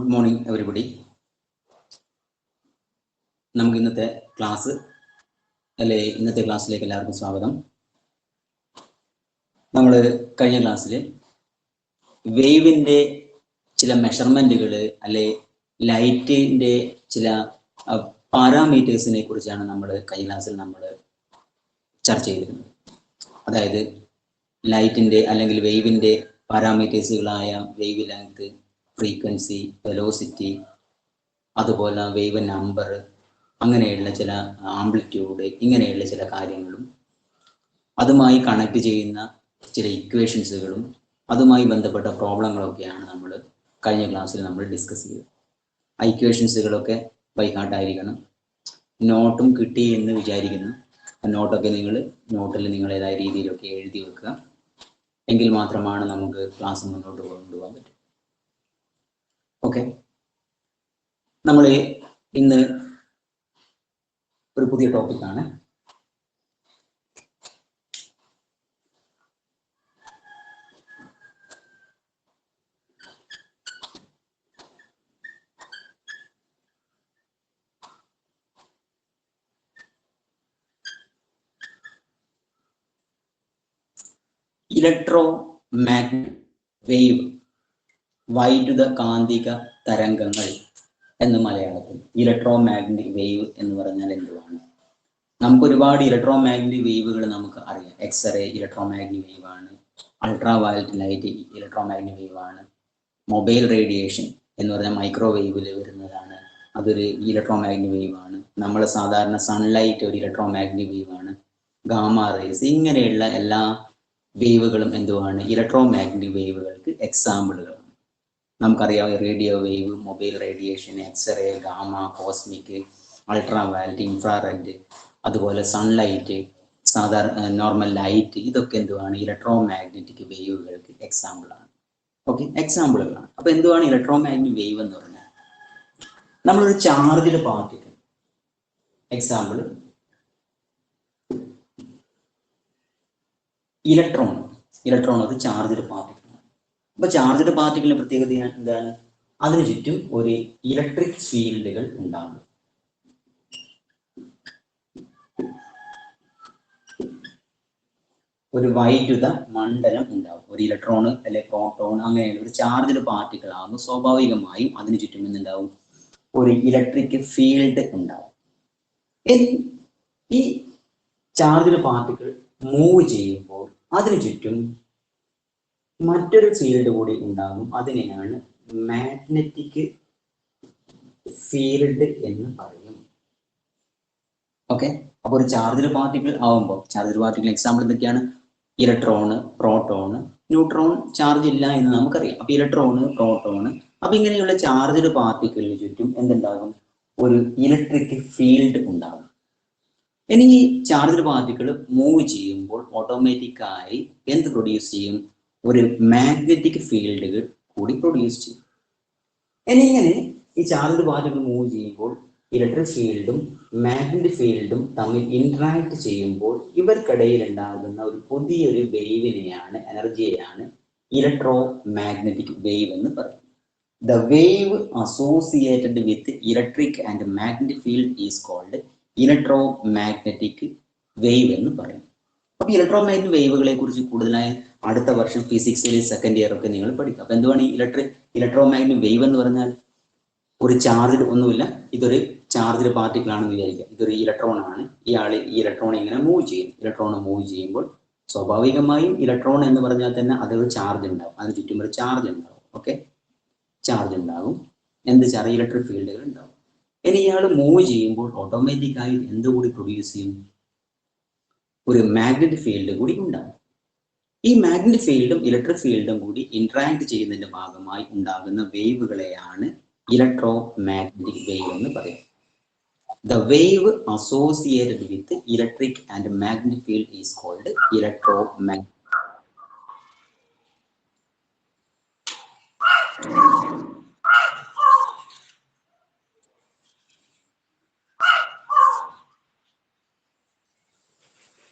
Good morning, everybody. നമുക്ക് ഇന്നത്തെ class ഇന്നത്തെ ക്ലാസ്സിലേക്ക് എല്ലാവർക്കും സ്വാഗതം. നമ്മൾ കഴിഞ്ഞ ക്ലാസ്സിൽ വേവിൻ്റെ ചില മെഷർമെൻറ്റുകൾ ലൈറ്റിൻ്റെ ചില പാരാമീറ്റേഴ്സിനെ കുറിച്ചാണ് നമ്മൾ കഴിഞ്ഞ ക്ലാസ്സിൽ ചർച്ച ചെയ്തിരുന്നത്. അതായത് ലൈറ്റിൻ്റെ അല്ലെങ്കിൽ വേവിൻ്റെ പാരാമീറ്റേഴ്സുകളായ വേവ് ലെങ്ത്, ഫ്രീക്വൻസി, വെലോസിറ്റി, അതുപോലെ വേവ് നമ്പർ, അങ്ങനെയുള്ള ചില ആംപ്ലിറ്റ്യൂഡ്, ഇങ്ങനെയുള്ള ചില കാര്യങ്ങളും അതുമായി കണക്ട് ചെയ്യുന്ന ചില ഇക്വേഷൻസുകളും അതുമായി ബന്ധപ്പെട്ട പ്രോബ്ലങ്ങളൊക്കെയാണ് നമ്മൾ കഴിഞ്ഞ ക്ലാസ്സിൽ നമ്മൾ ഡിസ്കസ് ചെയ്തത്. ആ ഇക്വേഷൻസുകളൊക്കെ ബൈഹാർട്ടായിരിക്കണം. നോട്ടും കിട്ടി എന്ന് വിചാരിക്കുന്നു. നോട്ടൊക്കെ നോട്ടിൽ നിങ്ങളേതായ രീതിയിലൊക്കെ എഴുതി വെക്കുക. എങ്കിൽ മാത്രമാണ് നമുക്ക് ക്ലാസ് മുന്നോട്ട് കൊണ്ടുപോകാൻ പറ്റും. ഓക്കെ, നമ്മൾ ഇന്ന് ഒരു പുതിയ ടോപ്പിക്കാണ്. ഇലക്ട്രോ മാഗ്നറ്റിക് വേവ്, വൈദ്യുത കാന്തിക തരംഗങ്ങൾ എന്ന് മലയാളത്തിൽ. ഇലക്ട്രോ മാഗ്നറ്റിക് വേവ് എന്ന് പറഞ്ഞാൽ എന്തുവാണ്? നമുക്ക് ഒരുപാട് ഇലക്ട്രോ മാഗ്നറ്റിക് വേവുകൾ നമുക്ക് അറിയാം. എക്സ്റേ ഇലക്ട്രോ മാഗ്നറ്റിക് വേവ് ആണ്, ultra violet light electro magnetic wave ആണ്, മൊബൈൽ റേഡിയേഷൻ എന്ന് പറഞ്ഞാൽ മൈക്രോവേവിൽ വരുന്നതാണ്, അതൊരു ഇലക്ട്രോ മാഗ്നറ്റിക് വേവ് ആണ്. നമ്മൾ സാധാരണ സൺലൈറ്റ് ഒരു ഇലക്ട്രോ മാഗ്നറ്റിക് വേവ് ആണ്. ഗാമ റേസ്, ഇങ്ങനെയുള്ള എല്ലാ വേവുകളും എന്തുവാണ്? ഇലക്ട്രോ മാഗ്നറ്റിക് വേവുകൾക്ക് എക്സാമ്പിളുകളാണ്. നമുക്കറിയാം radio wave, mobile radiation, X ray, gamma, cosmic, ultra violet, infrared, അതുപോലെ സൺലൈറ്റ്, സാധാരണ നോർമൽ ലൈറ്റ്, ഇതൊക്കെ എന്തുവാണ്? ഇലക്ട്രോ മാഗ്നറ്റിക് വേവുകൾക്ക് എക്സാമ്പിളാണ്. ഓക്കെ, എക്സാമ്പിളുകളാണ്. അപ്പൊ എന്തുവാണ് ഇലക്ട്രോ മാഗ്നറ്റിക് വേവ് എന്ന് പറഞ്ഞാൽ? നമ്മളൊരു ചാർജിൽ പാർട്ടിക്കിൾ, എക്സാമ്പിൾ ഇലക്ട്രോൺ ഒരു ചാർജ്ഡ് പാർട്ടിക്കിളാണ്. അപ്പൊ ചാർജ്ഡ് പാർട്ടിക്കിളിന്റെ പ്രത്യേകത എന്താണ്? അതിനു ചുറ്റും ഒരു ഇലക്ട്രിക് ഫീൽഡുകൾ ഉണ്ടാകും. ഒരു വൈദ്യുത മണ്ഡലം ഉണ്ടാകും. ഒരു ഇലക്ട്രോൺ പ്രോട്ടോൺ അങ്ങനെയുള്ള ഒരു ചാർജ്ഡ് പാർട്ടിക്കിൾ ആകുമ്പോൾ സ്വാഭാവികമായും അതിനു ചുറ്റും എന്തുണ്ടാവും? ഒരു ഇലക്ട്രിക് ഫീൽഡ് ഉണ്ടാവും. ഈ ചാർജ്ഡ് പാർട്ടിക്കിൾ മൂവ് ചെയ്യുമ്പോൾ അതിനു ചുറ്റും മറ്റൊരു ഫീൽഡ് കൂടി ഉണ്ടാകും. അതിനെയാണ് മാഗ്നറ്റിക് ഫീൽഡ് എന്ന് പറയും. ഓക്കെ, അപ്പൊ ഒരു ചാർജ്ഡ് പാർട്ടിക്കിൾ ആവുമ്പോൾ, ചാർജ്ഡ് പാർട്ടിക്കിൾ എക്സാമ്പിൾ എന്തൊക്കെയാണ്? ഇലക്ട്രോണ്, പ്രോട്ടോണ്, ന്യൂട്രോൺ ചാർജ് ഇല്ല എന്ന് നമുക്കറിയാം. അപ്പൊ ഇലക്ട്രോണ്, പ്രോട്ടോണ്, അപ്പൊ ഇങ്ങനെയുള്ള ചാർജ്ഡ് പാർട്ടിക്കിളിന് ചുറ്റും എന്തുണ്ടാകും? ഒരു ഇലക്ട്രിക് ഫീൽഡ് ഉണ്ടാകും. ഇനി ഈ ചാർജ്ഡ് പാർട്ടിക്കിൾ മൂവ് ചെയ്യുമ്പോൾ ഓട്ടോമാറ്റിക്കായി എന്ത് പ്രൊഡ്യൂസ് ചെയ്യും? ഒരു മാഗ്നറ്റിക് ഫീൽഡുകൾ കൂടി പ്രൊഡ്യൂസ് ചെയ്യും. ഇങ്ങനെ ഈ ചാർജ്ഡ് പാർട്ടിക്കിൾ മൂവ് ചെയ്യുമ്പോൾ ഇലക്ട്രിക് ഫീൽഡും മാഗ്നറ്റിക് ഫീൽഡും തമ്മിൽ ഇന്ററാക്ട് ചെയ്യുമ്പോൾ ഇവർക്കിടയിൽ ഉണ്ടാകുന്ന ഒരു പുതിയൊരു വേവിനെയാണ്, എനർജിയെയാണ് ഇലക്ട്രോ മാഗ്നറ്റിക് വേവ് എന്ന് പറയുന്നത്. The wave associated with electric and magnetic field is called electromagnetic wave എന്ന് പറയും. അപ്പൊ ഇലക്ട്രോമാഗ്നറ്റിക് വേവുകളെ കുറിച്ച് കൂടുതലായി അടുത്ത വർഷം ഫിസിക്സിൽ സെക്കൻഡ് ഇയർ ഒക്കെ നിങ്ങൾ പഠിക്കും. അപ്പൊ എന്തുവാണ് ഈ ഇലക്ട്രോമാഗ്നറ്റിക് വേവ് എന്ന് പറഞ്ഞാൽ? ഒരു ചാർജ് ഒന്നുമില്ല, ഇതൊരു ചാർജ്ഡ് പാർട്ടിക്കിൾ ആണെന്ന് വിചാരിക്കുക. ഇതൊരു ഇലക്ട്രോൺ ആണ്. ഈ ഇലക്ട്രോൺ ഇങ്ങനെ മൂവ് ചെയ്യും. ഇലക്ട്രോൺ മൂവ് ചെയ്യുമ്പോൾ സ്വാഭാവികമായും ഇലക്ട്രോൺ എന്ന് പറഞ്ഞാൽ തന്നെ അതൊരു ചാർജ് ഉണ്ടാവും. അതിന് ചുറ്റും ഒരു ചാർജ് ഉണ്ടാവും. ഓക്കെ, ചാർജ് ഉണ്ടാകും. എന്ത് ചാർജ്? ഇലക്ട്രിക് ഫീൽഡുകൾ ഉണ്ടാവും. ഇനി ഇയാൾ മൂവ് ചെയ്യുമ്പോൾ ഓട്ടോമാറ്റിക്കായി എന്തുകൂടി പ്രൊഡ്യൂസ് ചെയ്യും? ഒരു മാഗ്നറ്റിക് ഫീൽഡ് കൂടി ഉണ്ടാകും. ഈ മാഗ്നറ്റിക് ഫീൽഡും ഇലക്ട്രിക് ഫീൽഡും കൂടി ഇന്ററാക്ട് ചെയ്യുന്നതിന്റെ ഭാഗമായി ഉണ്ടാകുന്ന വേവുകളെയാണ് ഇലക്ട്രോ മാഗ്നറ്റിക് വേവ് എന്ന് പറയുന്നത്. The wave associated with electric and magnetic field is called electromagnetic.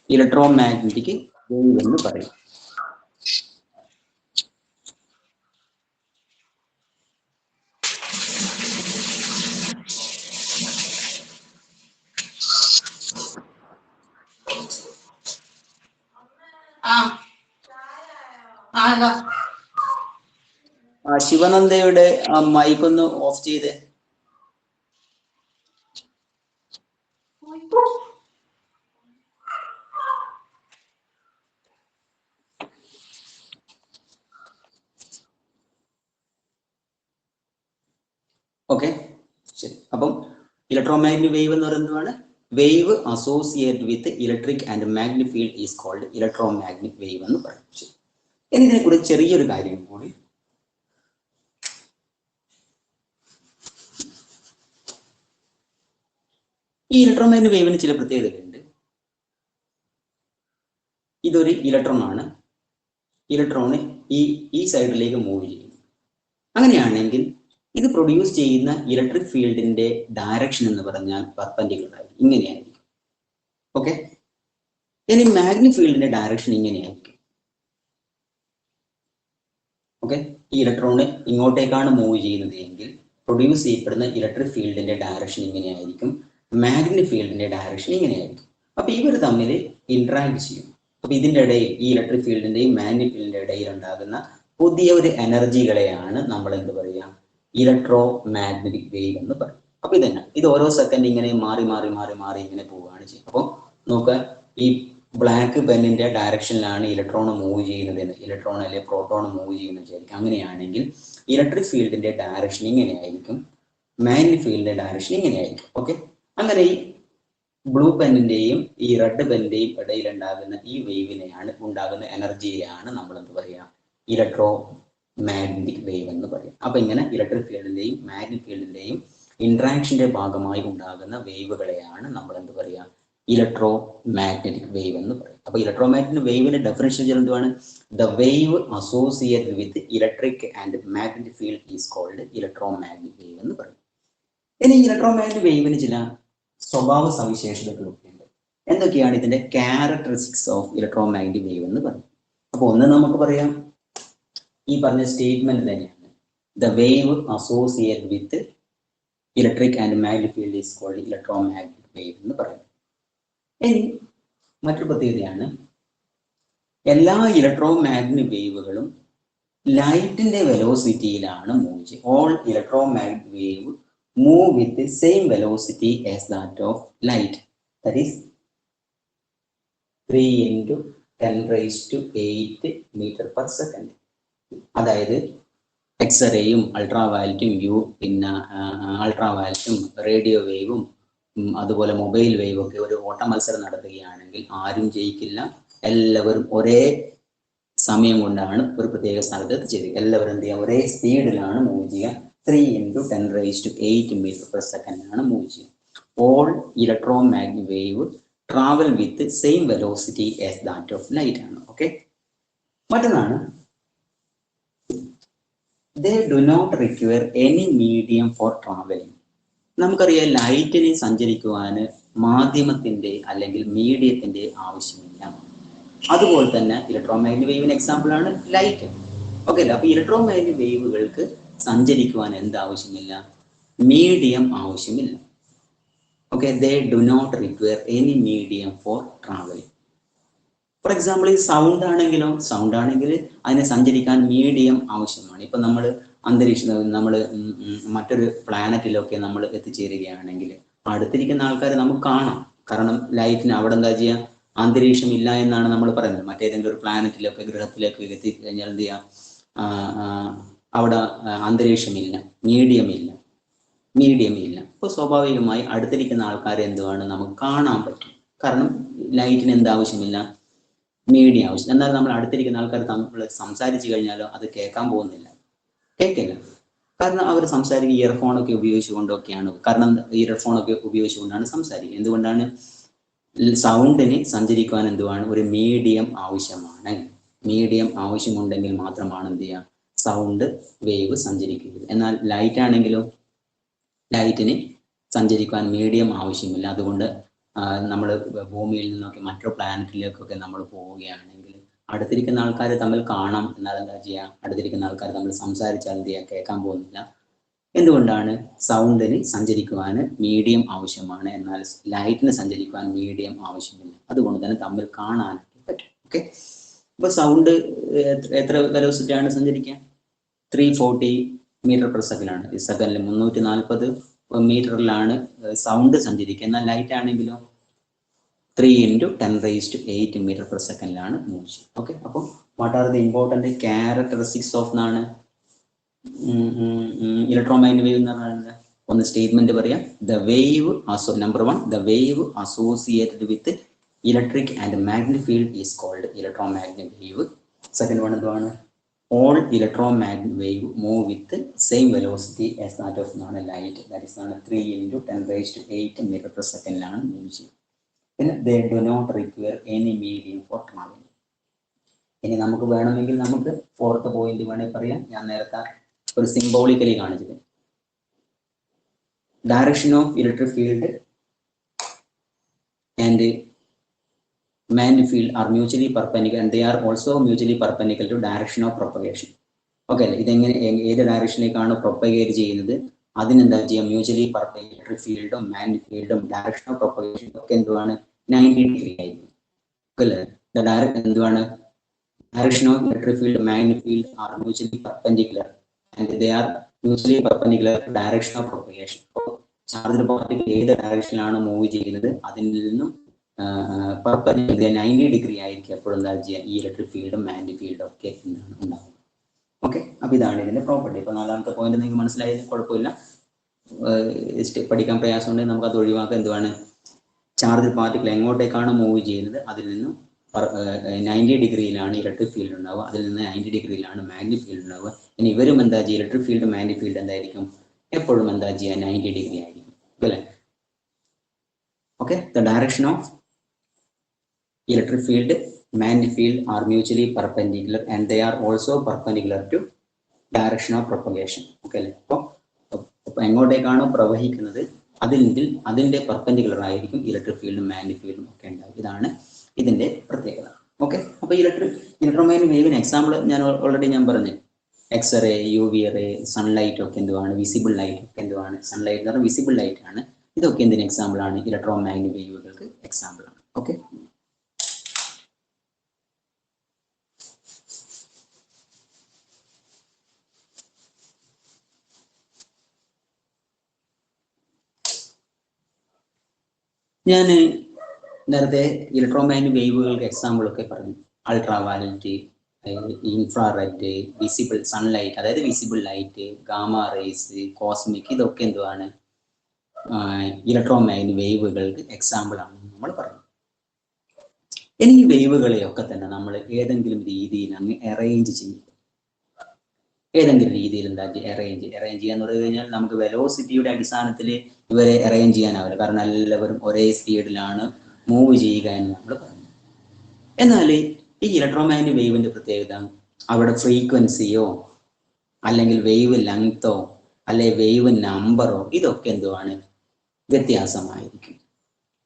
Electromagnetic wave എന്ന് പറയും. ശിവനന്ദയുടെ മൈക്കൊന്ന് ഓഫ് ചെയ്തേ. ഓക്കെ, ശരി. അപ്പം ഇലക്ട്രോമാഗ്നറ്റിക് വേവ് എന്ന് പറയുന്നതാണ് wave associated with electric and magnetic field is called electromagnetic wave എന്ന് പറയും. ഇനി ഇതിനെക്കുറിച്ച് ചെറിയൊരു കാര്യം കൂടി. ഈ ഇലക്ട്രോമാഗ്നറ്റിക് വേവിന് ചില പ്രത്യേകതകളുണ്ട്. ഇതൊരു ഇലക്ട്രോൺ ആണ്. ഇലക്ട്രോണ് ഈ സൈഡിലേക്ക് മൂവ് ചെയ്യും. അങ്ങനെയാണെങ്കിൽ ഇത് പ്രൊഡ്യൂസ് ചെയ്യുന്ന ഇലക്ട്രിക് ഫീൽഡിന്റെ ഡയറക്ഷൻ എന്ന് പറഞ്ഞാൽ പെർപെൻഡിക്കുലർ ആയിരിക്കും, ഇങ്ങനെയായിരിക്കും. ഓക്കെ, ഇനി മാഗ്നറ്റിക് ഫീൽഡിന്റെ ഡയറക്ഷൻ ഇങ്ങനെയായിരിക്കും. ഓക്കെ, ഈ ഇലക്ട്രോണ് ഇങ്ങോട്ടേക്കാണ് മൂവ് ചെയ്യുന്നത് എങ്കിൽ പ്രൊഡ്യൂസ് ചെയ്യപ്പെടുന്ന ഇലക്ട്രിക് ഫീൽഡിന്റെ ഡയറക്ഷൻ ഇങ്ങനെയായിരിക്കും, മാഗ്നറ്റിക് ഫീൽഡിന്റെ ഡയറക്ഷൻ ഇങ്ങനെയായിരിക്കും. അപ്പൊ ഇവർ തമ്മിൽ ഇന്ററാക്ട് ചെയ്യും. അപ്പൊ ഇതിന്റെ ഇടയിൽ ഈ ഇലക്ട്രിക് ഫീൽഡിന്റെയും മാഗ്നറ്റിക് ഫീൽഡിന്റെ ഇടയിൽ ഉണ്ടാകുന്ന പുതിയ ഒരു എനർജികളെയാണ് നമ്മൾ എന്ത് പറയാ, ഇലക്ട്രോ മാഗ്നറ്റിക് വേവ് എന്ന് പറയും. അപ്പൊ ഇതന്നെ, ഇത് ഓരോ സെക്കൻഡ് ഇങ്ങനെ മാറി മാറി മാറി മാറി ഇങ്ങനെ പോവുകയാണ് ചെയ്യുന്നത്. അപ്പോൾ നോക്കുക, ഈ ബ്ലാക്ക് പെന്നിന്റെ ഡയറക്ഷനിലാണ് ഇലക്ട്രോൺ മൂവ് ചെയ്യുന്നത്, ഇലക്ട്രോൺ അല്ലെ പ്രോട്ടോൺ മൂവ് ചെയ്യുന്നത് വിചാരിക്കും. അങ്ങനെയാണെങ്കിൽ ഇലക്ട്രിക് ഫീൽഡിന്റെ ഡയറക്ഷൻ ഇങ്ങനെയായിരിക്കും, മാഗ്നറ്റിക് ഫീൽഡിന്റെ ഡയറക്ഷൻ ഇങ്ങനെയായിരിക്കും. ഓക്കെ, അങ്ങനെ ഈ ബ്ലൂ പെന്നിന്റെയും ഈ റെഡ് പെന്നിന്റെയും ഇടയിൽ ഉണ്ടാകുന്ന ഈ വേവിനെയാണ്, ഉണ്ടാകുന്ന എനർജിയെയാണ് നമ്മൾ എന്ത് പറയാ, ഇലക്ട്രോ മാഗ്നറ്റിക് വേവ് എന്ന് പറയും. അപ്പൊ ഇങ്ങനെ ഇലക്ട്രിക് ഫീൽഡിന്റെയും മാഗ്നറ്റിക് ഫീൽഡിന്റെയും ഇന്ററാക്ഷന്റെ ഭാഗമായി ഉണ്ടാകുന്ന വേവുകളെയാണ് നമ്മൾ എന്ത് പറയാ, ഇലക്ട്രോ മാഗ്നറ്റിക് വേവ് എന്ന് പറയും. അപ്പൊ ഇലക്ട്രോ മാഗ്നറ്റിക് വേവിന്റെ ഡെഫിനിഷൻ എന്തുവാണ്? The wave associated with electric and magnetic field is called electro magnetic wave എന്ന് പറയും. ഇനി ഇലക്ട്രോ മാഗ്നറ്റിക് വേവിന് ചില സ്വഭാവ സവിശേഷതകളൊക്കെ ഉണ്ട്. എന്തൊക്കെയാണ് ഇതിന്റെ characteristics of electro magnetic wave എന്ന് പറയും? അപ്പൊ ഒന്ന് നമുക്ക് പറയാം, ഈ പറഞ്ഞ സ്റ്റേറ്റ്മെന്റ് തന്നെയാണ്, the wave associated with electric and magnetic field is called electro magnetic wave എന്ന് പറയും. ഇനി മറ്റൊരു പ്രത്യേകതയാണ്, എല്ലാ ഇലക്ട്രോ മാഗ്നറ്റിക് വേവുകളും ലൈറ്റിന്റെ വെലോസിറ്റിയിലാണ് മൂവ് ചെയ്യുക. All electro magnetic wave move with the same velocity as that of light, that is 3 into 10 raised to 8 meter per second. അതായത് എക്സ്റേയും അൾട്രാവയലറ്റും പിന്നെ അൾട്രാവയലറ്റും റേഡിയോ വേവും അതുപോലെ മൊബൈൽ വേവും ഒക്കെ ഒരു ഓട്ട മത്സരം നടത്തുകയാണെങ്കിൽ ആരും ജയിക്കില്ല. എല്ലാവരും ഒരേ സമയം കൊണ്ടാണ് ഒരു പ്രത്യേക സ്ഥലത്ത് എത്തിച്ചേരുക. എല്ലാവരും എന്ത് ചെയ്യുക, ഒരേ സ്പീഡിലാണ് മൂവ് ചെയ്യുക. 3 into 10 raised to 8 meter per second ആണ് മൂവ് ചെയ്യുക. All electro magnetic wave travel with same velocity as that of light ആണ്. ഓക്കെ, മറ്റൊന്നാണ്, they do not require any medium for traveling. നമുക്കറിയാം, ലൈറ്റിന് സഞ്ചരിക്കുവാൻ മാധ്യമത്തിന്റെ അല്ലെങ്കിൽ മീഡിയത്തിന്റെ ആവശ്യമില്ല. അതുപോലെ തന്നെ ഇലക്ട്രോ മാഗ്നറ്റിക് വേവിന് എക്സാമ്പിൾ ആണ് ലൈറ്റ്. ഓക്കെ അല്ലേ? അപ്പൊ ഇലക്ട്രോ മാഗ്നറ്റിക് വേവുകൾക്ക് സഞ്ചരിക്കുവാൻ എന്താവശ്യമില്ല, മീഡിയം ആവശ്യമില്ല. Okay, they do not require any medium for travelling. For example, ഈ സൗണ്ട് ആണെങ്കിൽ അതിനെ സഞ്ചരിക്കാൻ മീഡിയം ആവശ്യമാണ്. ഇപ്പൊ നമ്മൾ അന്തരീക്ഷം, നമ്മൾ മറ്റൊരു പ്ലാനറ്റിലൊക്കെ നമ്മൾ എത്തിച്ചേരുകയാണെങ്കിൽ അടുത്തിരിക്കുന്ന ആൾക്കാരെ നമുക്ക് കാണാം. കാരണം ലൈറ്റിന് അവിടെ എന്താ ചെയ്യുക, അന്തരീക്ഷം ഇല്ല എന്നാണ് നമ്മൾ പറയുന്നത്. മറ്റേതെങ്കിലും ഒരു പ്ലാനറ്റിലൊക്കെ ഗ്രഹത്തിലേക്ക് എത്തിക്കഴിഞ്ഞാൽ എന്ത് ചെയ്യാം, അവിടെ അന്തരീക്ഷമില്ല, മീഡിയം ഇല്ല. അപ്പോൾ സ്വാഭാവികമായി അടുത്തിരിക്കുന്ന ആൾക്കാരെ എന്തുവാണ്, നമുക്ക് കാണാൻ പറ്റും. കാരണം ലൈറ്റിന് എന്താവശ്യമില്ല, മീഡിയം ആവശ്യം. എന്നാൽ നമ്മൾ അടുത്തിരിക്കുന്ന ആൾക്കാർ നമ്മൾ സംസാരിച്ചു കഴിഞ്ഞാലോ അത് കേൾക്കില്ല. കാരണം അവർ സംസാരിക്കുക ഇയർഫോണൊക്കെ ഉപയോഗിച്ചുകൊണ്ടൊക്കെയാണ്. കാരണം ഇയർഫോണൊക്കെ ഉപയോഗിച്ചുകൊണ്ടാണ് സംസാരിക്കുക. എന്തുകൊണ്ടാണ്? സൗണ്ടിന് സഞ്ചരിക്കുവാൻ എന്തുവാണ്, ഒരു മീഡിയം ആവശ്യമാണ്. മീഡിയം ആവശ്യമുണ്ടെങ്കിൽ മാത്രമാണ് എന്ത് ചെയ്യുക, സൗണ്ട് വേവ് സഞ്ചരിക്കുന്നത്. എന്നാൽ ലൈറ്റ് ആണെങ്കിലോ, ലൈറ്റിന് സഞ്ചരിക്കാൻ മീഡിയം ആവശ്യമില്ല. അതുകൊണ്ട് നമ്മൾ ഭൂമിയിൽ നിന്നൊക്കെ മറ്റൊരു പ്ലാനറ്റിലേക്കൊക്കെ നമ്മൾ പോവുകയാണെങ്കിൽ അടുത്തിരിക്കുന്ന ആൾക്കാരെ തമ്മിൽ കാണാം. എന്നാൽ എന്താ ചെയ്യുക, അടുത്തിരിക്കുന്ന ആൾക്കാർ തമ്മിൽ സംസാരിച്ചാൽ എന്ത് ചെയ്യുക, കേൾക്കാൻ പോകുന്നില്ല. എന്തുകൊണ്ടാണ്? സൗണ്ടിന് സഞ്ചരിക്കുവാൻ മീഡിയം ആവശ്യമാണ്, എന്നാൽ ലൈറ്റിന് സഞ്ചരിക്കുവാൻ മീഡിയം ആവശ്യമില്ല. അതുകൊണ്ട് തന്നെ തമ്മിൽ കാണാൻ പറ്റും. ഓക്കെ, അപ്പൊ സൗണ്ട് എത്ര വെലോസിറ്റി ആണ് സഞ്ചരിക്കുക? 340 മീറ്റർ പെർ സെക്കൻഡ് ആണ്. ഈ സെക്കൻഡിൽ 340 മീറ്ററിലാണ് സൗണ്ട് സഞ്ചരിക്കുക. എന്നാൽ ലൈറ്റ് ആണെങ്കിലോ 3 × 10⁸ മീറ്റർ പെർ സെക്കൻഡിലാണ് മൂവ് ചെയ്യുക. ഓക്കെ, അപ്പോൾ what are the important characteristics of എന്നാണ് ഇലക്ട്രോമാഗ്നറ്റിക് വേവ് എന്ന് പറയുന്നത്? ഒന്ന് സ്റ്റേറ്റ്മെന്റ് പറയാം. Number 1, the wave associated with electric and magnetic field is called electromagnetic wave. Second one എന്താണ്? All electromagnetic wave move with same velocity as that of light. That is 3 × 10⁸ metre per സെക്കൻഡിലാണ് move ചെയ്യുക. പിന്നെ they do not require any medium for traveling. ഇനി നമുക്ക് വേണമെങ്കിൽ നമുക്ക് fourth point വേണമെങ്കിൽ പറയാം. ഞാൻ നേരത്തെ ഒരു സിംബോളിക്കലി കാണിച്ചത്. Direction of electric field and magnetic field are mutually perpendicular and they are also mutually perpendicular to direction of propagation. Okay അല്ലേ? ഇതെങ്ങനെ ഏത് ഡയറക്ഷനിലേക്കാണ് പ്രൊപ്പഗേറ്റ് ചെയ്യുന്നത് അതിനെന്താ ചെയ്യാം? മ്യൂച്വലി പെർപെൻഡിക്കുലർ ഫീൽഡും മാഗ്നറ്റിക് ഫീൽഡും ഡയറക്ഷൻ ഓഫ് പ്രൊപ്പഗേഷൻ ഒക്കെ എന്തുവാണ്? 90 ഡിഗ്രി ആയിരിക്കും. അല്ലേ? എന്തുവാണ്? Direction of electric field magnetic field R mutually perpendicular and they are mutually perpendicular direction of propagation. Charge particle ഏത് ഡയറക്ഷനിലാണ് മൂവ് ചെയ്യുന്നത് അതിൽ നിന്നും 90 ഡിഗ്രി ആയിരിക്കും എപ്പോഴും എന്താ ചെയ്യുക? ഈ ഇലക്ട്രിക് ഫീൽഡും മാഗ്നറ്റിക് ഫീൽഡും ഒക്കെ ഉണ്ടാവും. ഓക്കെ, അപ്പൊ ഇതാണ് ഇതിന്റെ പ്രോപ്പർട്ടി. ഇപ്പൊ നാലാമത്തെ പോയിന്റ് നിങ്ങൾക്ക് മനസ്സിലായത് കുഴപ്പമില്ല. പഠിക്കാൻ പ്രയാസം ഉണ്ടെങ്കിൽ നമുക്ക് അത് ഒഴിവാക്കാൻ എന്തുവാണ്? ചാർജ് പാർട്ടിക്കിൾ എങ്ങോട്ടേക്കാണ് മൂവ് ചെയ്യുന്നത് അതിൽ നിന്നും 90 ഡിഗ്രിയിലാണ് ഇലക്ട്രിക് ഫീൽഡ് ഉണ്ടാവുക, അതിൽ നിന്ന് 90 ഡിഗ്രിയിലാണ് മാഗ്നറ്റിക് ഫീൽഡ് ഉണ്ടാവുക. ഇനി ഇവരും എന്താ ചെയ്യുക? ഇലക്ട്രിക് ഫീൽഡ് മാഗ്നറ്റിക് ഫീൽഡ് എന്തായിരിക്കും? എപ്പോഴും എന്താ ചെയ്യുക? 90 ഡിഗ്രി ആയിരിക്കും. അല്ലേ? Okay, the direction of electric field, magnetic field are mutually perpendicular and they are also perpendicular to direction of propagation. Okay, അപ്പോൾ എങ്ങോട്ടേക്കാണോ പ്രവഹിക്കുന്നത് അതിന്റെ പെർപെൻഡിക്കുലർ ആയിരിക്കും ഇലക്ട്രിക് ഫീൽഡും മാഗ്നറ്റിക് ഫീൽഡും ഒക്കെ ഉണ്ടാവും. ഇതാണ് ഇതിന്റെ പ്രത്യേകത. ഓക്കെ, അപ്പോൾ ഇലക്ട്രോമാഗ്നറ്റിക് വേവിന് എക്സാമ്പിൾ ഞാൻ പറഞ്ഞു. എക്സ്റേ, UV റേ, സൺലൈറ്റ് ഒക്കെ എന്തുവാണ്? വിസിബിൾ ലൈറ്റ് ഒക്കെ എന്തുവാണ്? സൺലൈറ്റ് എന്ന് പറഞ്ഞാൽ വിസിബിൾ ലൈറ്റ് ആണ്. ഇതൊക്കെ എന്തിന് എക്സാമ്പിൾ ആണ്? ഇലക്ട്രോമാഗ്നറ്റിക് വേവുകൾക്ക് എക്സാമ്പിൾ ആണ്. ഓക്കെ, ഞാൻ നേരത്തെ ഇലക്ട്രോമാഗ്നറ്റിക് വേവുകൾക്ക് എക്സാമ്പിൾ ഒക്കെ പറഞ്ഞു. Ultra violet, infrared, visible sunlight, അതായത് visible light, gamma rays, cosmic, ഇതൊക്കെ എന്തുവാണ്? ഇലക്ട്രോമാഗ്നറ്റിക് വേവുകൾക്ക് എക്സാമ്പിൾ ആണ് നമ്മൾ പറഞ്ഞു. ഇനി ഈ വേവുകളെയൊക്കെ തന്നെ നമ്മൾ ഏതെങ്കിലും രീതിയിൽ അങ്ങ് അറേഞ്ച് ചെയ്യും. ഏതെങ്കിലും രീതിയിൽ എന്താക്കി അറേഞ്ച് ചെയ്യാന്ന് പറഞ്ഞു കഴിഞ്ഞാൽ നമുക്ക് വെലോസിറ്റിയുടെ അടിസ്ഥാനത്തിൽ ഇവരെ അറേഞ്ച് ചെയ്യാനാവില്ല. കാരണം എല്ലാവരും ഒരേ സ്പീഡിലാണ് മൂവ് ചെയ്യുക എന്ന് നമ്മൾ പറഞ്ഞു. എന്നാൽ ഈ ഇലക്ട്രോമാഗ്നറ്റിക് വേവിന്റെ പ്രത്യേകത അവിടെ ഫ്രീക്വൻസിയോ അല്ലെങ്കിൽ വേവ് ലെങ്തോ അല്ലെ വേവ് നമ്പറോ ഇതൊക്കെ എന്തുവാണ്? വ്യത്യാസമായിരിക്കും.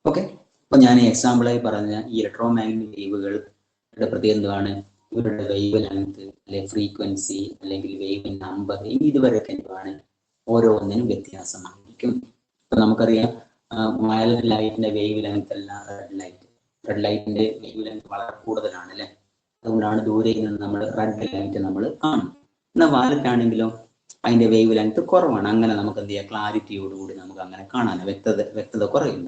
ഓക്കെ, അപ്പൊ ഞാൻ എക്സാമ്പിളായി പറഞ്ഞ ഈ ഇലക്ട്രോമാഗ്നറ്റിക് വേവുകളുടെ പ്രത്യേകത എന്തുവാണ്? ഇവരുടെ വേവ് ലെങ്ത് അല്ലെ ഫ്രീക്വൻസി അല്ലെങ്കിൽ വേവ് നമ്പർ ഇതുവരെയൊക്കെ എന്തുവാണ്? ഓരോന്നിനും വ്യത്യാസമായിരിക്കും. ഇപ്പൊ നമുക്കറിയാം വയലറ്റ് ലൈറ്റിന്റെ വേവ് ലെങ്ത് അല്ല റെഡ് ലൈറ്റിന്റെ വേവ് ലെങ്ത് വളരെ കൂടുതലാണ് അല്ലെ. അതുകൊണ്ടാണ് ദൂരെ നിന്ന് നമ്മൾ റെഡ് ലൈറ്റ് നമ്മൾ കാണും. എന്നാൽ വയലറ്റ് ആണെങ്കിലോ അതിന്റെ വേവ് ലെങ്ത് കുറവാണ്. അങ്ങനെ നമുക്ക് എന്ത് ചെയ്യാം? ക്ലാരിറ്റിയോടുകൂടി നമുക്ക് അങ്ങനെ കാണാൻ വ്യക്തത കുറയില്ല.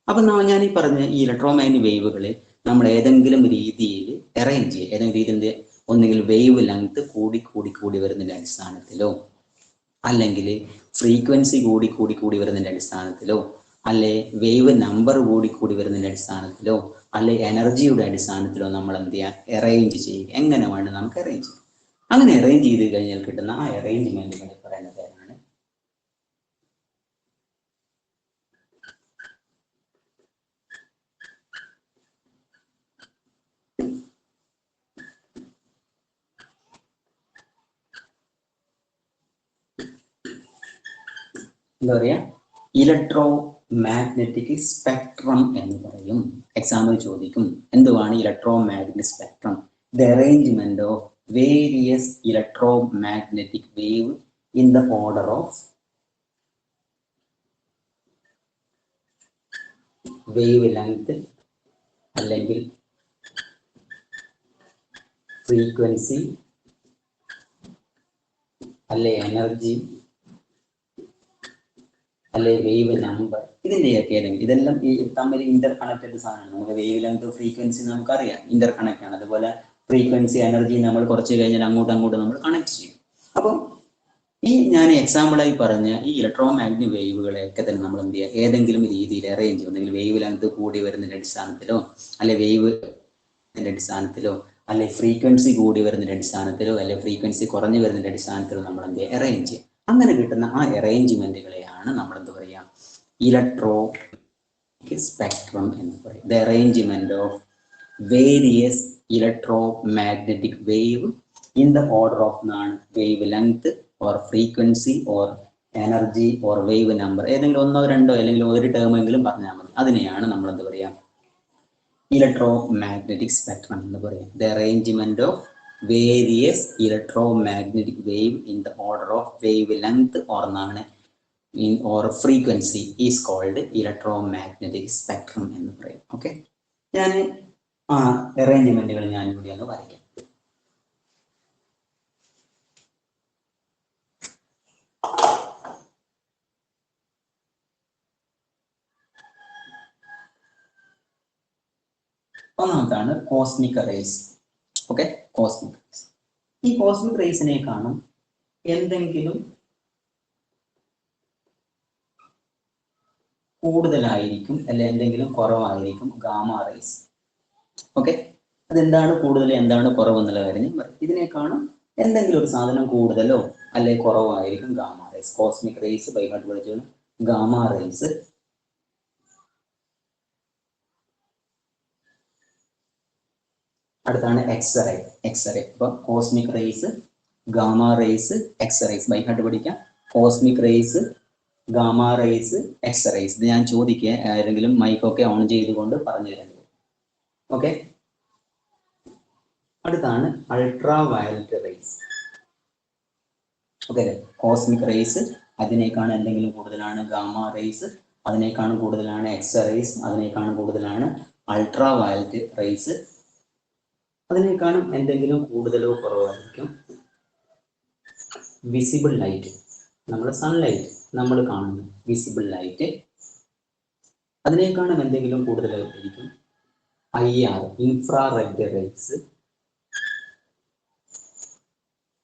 അപ്പൊ ഞാൻ ഈ പറഞ്ഞ ഈ ഇലക്ട്രോമാഗ്നറ്റിക് വേവുകളെ നമ്മൾ ഏതെങ്കിലും രീതിയിൽ അറേഞ്ച് ചെയ്യുക. ഏതെങ്കിലും രീതിയിൽ ഒന്നുകിൽ വേവ് ലെങ്ത് കൂടി വരുന്നതിന്റെ അടിസ്ഥാനത്തിലോ അല്ലെങ്കിൽ ഫ്രീക്വൻസി കൂടി വരുന്നതിന്റെ അടിസ്ഥാനത്തിലോ അല്ലെ വേവ് നമ്പർ കൂടി വരുന്നതിന്റെ അടിസ്ഥാനത്തിലോ അല്ലെ എനർജിയുടെ അടിസ്ഥാനത്തിലോ നമ്മൾ എന്ത് ചെയ്യുക? അറേഞ്ച് ചെയ്യുക. എങ്ങനെ വേണം നമുക്ക് അറേഞ്ച് ചെയ്യാം. അങ്ങനെ അറേഞ്ച് ചെയ്ത് കഴിഞ്ഞാൽ കിട്ടുന്ന ആ അറേഞ്ച്മെന്റുകൾ പറയുന്ന പേരാണ് എന്താ പറയാ? ഇലക്ട്രോ മാഗ്നറ്റിക് സ്പെക്ട്രം എന്ന് പറയും. എക്സാമ്പിൾ ചോദിക്കും, എന്തുവാണ് electro magnetic spectrum? The arrangement of various electro magnetic wave in the order of wave length അല്ലെങ്കിൽ ഫ്രീക്വൻസി അല്ലെ എനർജി അല്ലെ വേവ് നമ്പർ, ഇതിൻ്റെയൊക്കെ ഏതെങ്കിലും, ഇതെല്ലാം ഈ തമ്മിൽ ഇന്റർ കണക്റ്റഡ് സാധനമാണ്. നമുക്ക് വേവ് ലെങ്ത് ഫ്രീക്വൻസി നമുക്കറിയാം, ഇന്റർ കണക്ട് ആണ്. അതുപോലെ ഫ്രീക്വൻസി എനർജി നമ്മൾ കുറച്ച് കഴിഞ്ഞാൽ അങ്ങോട്ട് നമ്മൾ കണക്ട് ചെയ്യും. അപ്പം ഈ ഞാൻ എക്സാമ്പിളായി പറഞ്ഞ ഈ ഇലക്ട്രോ മാഗ്നറ്റിക് വേവുകളെയൊക്കെ തന്നെ നമ്മൾ എന്ത് ചെയ്യുക, ഏതെങ്കിലും രീതിയിൽ അറേഞ്ച് ചെയ്യും. ഒന്നെങ്കിൽ വേവ് ലെങ്ത് കൂടി വരുന്നതിന്റെ അടിസ്ഥാനത്തിലോ, അല്ലെ വേവ് അടിസ്ഥാനത്തിലോ, അല്ലെ ഫ്രീക്വൻസി കൂടി വരുന്നതിന്റെ അടിസ്ഥാനത്തിലോ, അല്ലെ ഫ്രീക്വൻസി കുറഞ്ഞു വരുന്നതിന്റെ അടിസ്ഥാനത്തിലോ നമ്മൾ എന്ത് ചെയ്യുക, അറേഞ്ച് ചെയ്യും. അങ്ങനെ കിട്ടുന്ന ആ അറേഞ്ച്മെന്റുകളെയാണ് നമ്മൾ എന്ത് പറയുക, ഇലക്ട്രോ സ്പെക്ട്രം എന്ന് പറയും. The arrangement of various electro magnetic wave in the order of wave length or frequency or energy or wave number, ഏതെങ്കിലും ഒന്നോ രണ്ടോ അല്ലെങ്കിൽ ഒരു ടേമെങ്കിലും പറഞ്ഞാൽ മതി. അതിനെയാണ് നമ്മൾ എന്ത് പറയാം, ഇലക്ട്രോ മാഗ്നറ്റിക് സ്പെക്ട്രം എന്ന് പറയും. The arrangement of various electro magnetic wave in the order of wave length or or frequency is called electromagnetic spectrum എന്ന് പറയും. ഓക്കെ, ഞാൻ ആ അറേഞ്ച്മെന്റുകൾ ഞാൻ ഇവിടെ ഒന്ന് വരയ്ക്കാം. ഒന്നാമതാണ് cosmic rays. Okay, cosmic rays. ഈ കോസ്മിക് റേസിനെ കാണും എന്തെങ്കിലും കൂടുതലായിരിക്കും അല്ലെ എന്തെങ്കിലും കുറവായിരിക്കും ഗാമ റേസ്. ഓക്കെ, അതെന്താണ് കൂടുതൽ എന്താണ് കുറവ് എന്നുള്ള കാര്യം ഇതിനെ കാണും എന്തെങ്കിലും ഒരു സാധനം കൂടുതലോ അല്ലെ കുറവായിരിക്കും gamma rays. Cosmic rays by heart പഠിച്ചോളൂ. ഗാമ റേസ്, അടുത്താണ് എക്സ്റേ. എക്സ്റേ, ഇപ്പൊ cosmic rays, gamma rays, X rays by heart പഠിക്കാം. Cosmic rays, gamma rays, X rays. ഇത് ഞാൻ ചോദിക്കുക, ആരെങ്കിലും മൈക്കൊക്കെ ഓൺ ചെയ്തുകൊണ്ട് പറഞ്ഞു തരാൻ. ഓക്കെ, അടുത്താണ് ultraviolet rays. Okay, cosmic rays, അതിനേക്കാൾ എന്തെങ്കിലും കൂടുതലാണ് ഗാമ റേസ്, അതിനേക്കാളും കൂടുതലാണ് എക്സ്റേസ്, അതിനേക്കാളും കൂടുതലാണ് അൾട്രാ വയലറ്റ് റേസ്, അതിനേക്കാളും എന്തെങ്കിലും കൂടുതലോ കുറവായിരിക്കും വിസിബിൾ ലൈറ്റ്, നമ്മുടെ സൺലൈറ്റ് നമ്മൾ കാണുന്നു വിസിബിൾ ലൈറ്റ്, അതിനേക്കാളും എന്തെങ്കിലും കൂടുതലായിരിക്കും IR infrared raise.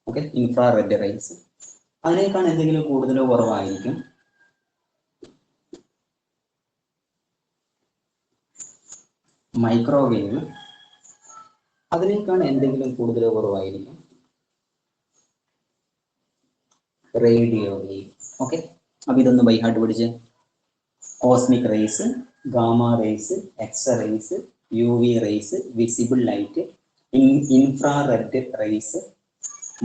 Okay, infrared raise, അതിനേക്കാൾ എന്തെങ്കിലും കൂടുതലോ കുറവായിരിക്കും മൈക്രോവേവ്, അതിനേക്കാൾ എന്തെങ്കിലും കൂടുതലോ കുറവായിരിക്കും റേഡിയോ വേവ്. ഓക്കെ, അപ്പൊ ഇതൊന്ന് ബൈഹാർട്ട് പഠിച്ച്. Cosmic rays, gamma rays, X rays, UV rays, visible light, infrared rays,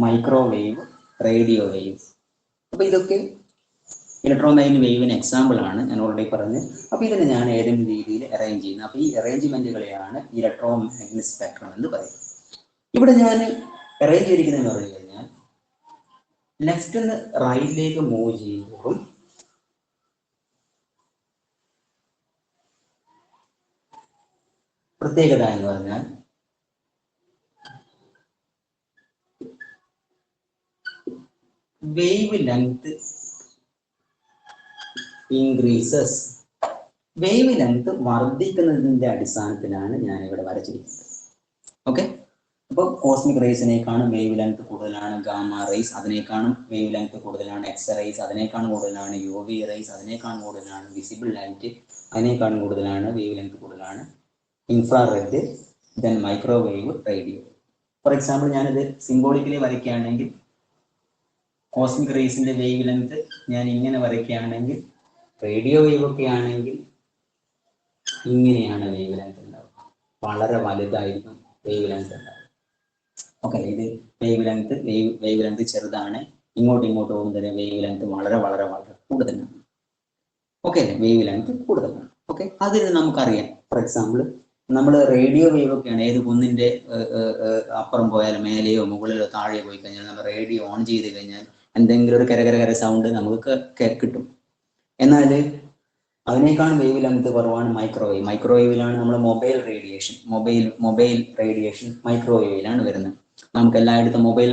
microwave, radio wave. അപ്പൊ ഇതൊക്കെ ഇലക്ട്രോമാഗ്നറ്റിക് വേവിന് എക്സാമ്പിൾ ആണ്, ഞാൻ ഓൾറെഡി പറഞ്ഞു. അപ്പൊ ഇതിനെ ഞാൻ ഏതെങ്കിലും രീതിയിൽ അറേഞ്ച് ചെയ്യുന്നു. അപ്പൊ ഈ അറേഞ്ച്മെന്റുകളെയാണ് ഇലക്ട്രോമാഗ്നറ്റിക് സ്പെക്ട്രം എന്ന് പറയുന്നത്. ഇവിടെ ഞാൻ അറേഞ്ച് ചെയ്തിരിക്കുന്നതെന്ന് പറഞ്ഞു കഴിഞ്ഞാൽ ലെഫ്റ്റ് നിന്ന് റൈറ്റിലേക്ക് മൂവ് ചെയ്യുമ്പോഴും പ്രത്യേകത എന്ന് പറഞ്ഞാൽ wave length increases. Wave length വർദ്ധിക്കുന്നതിന്റെ അടിസ്ഥാനത്തിലാണ് ഞാൻ ഇവിടെ വരച്ചിരിക്കുന്നത്. ഓക്കെ, അപ്പോൾ കോസ്മിക് റേസിനേക്കാളും വേവ് ലെങ്ത് കൂടുതലാണ് ഗാമ റേസ്, അതിനേക്കാളും വേവ് ലെങ്ത് കൂടുതലാണ് എക്സ്റേസ്, അതിനേക്കാളും കൂടുതലാണ് UV റേസ്, അതിനേക്കാളും കൂടുതലാണ് വിസിബിൾ ലൈറ്റ്, അതിനേക്കാളും കൂടുതലാണ് വേവ് ലെങ്ത് കൂടുതലാണ് infrared, then microwave, radio. For example ഞാനിത് സിംബോളിക്കലി വരയ്ക്കുകയാണെങ്കിൽ കോസ്മിക് റേസിന്റെ വേവ് ലെങ്ത് ഞാൻ ഇങ്ങനെ വരയ്ക്കുകയാണെങ്കിൽ, റേഡിയോ വേവ് ഒക്കെ ആണെങ്കിൽ ഇങ്ങനെയാണ് വേവ് ലെങ്ത് ഉണ്ടാവുക, വളരെ വലുതായിരിക്കും വേവ് ലെങ്ത് ഉണ്ടാവുക. ഓക്കെ, ഇത് വേവ് ലെങ്ത് ചെറുതാണ്, ഇങ്ങോട്ടും പോകുന്നതിന് വേവ് ലെങ്ത് വളരെ വളരെ വളരെ കൂടുതലാണ്. ഓക്കെ, വേവ് ലെങ്ത് കൂടുതലാണ്. ഓക്കെ, അതിന് നമുക്കറിയാം. ഫോർ എക്സാമ്പിൾ നമ്മൾ റേഡിയോ വേവ് ഒക്കെയാണ്, ഏത് കുന്നിന്റെ അപ്പുറം പോയാലും മേലെയോ മുകളിലോ താഴെയോ പോയി കഴിഞ്ഞാൽ നമ്മൾ റേഡിയോ ഓൺ ചെയ്ത് കഴിഞ്ഞാൽ എന്തെങ്കിലും ഒരു കര സൗണ്ട് നമുക്ക് കിട്ടും. എന്നാൽ അതിനേക്കാളും വേവ് ലെങ്ത് കുറവാണ് മൈക്രോവേവ്. മൈക്രോവേവിലാണ് നമ്മൾ മൊബൈൽ റേഡിയേഷൻ മൈക്രോവേവിലാണ് വരുന്നത്. നമുക്ക് എല്ലായിടത്തും മൊബൈൽ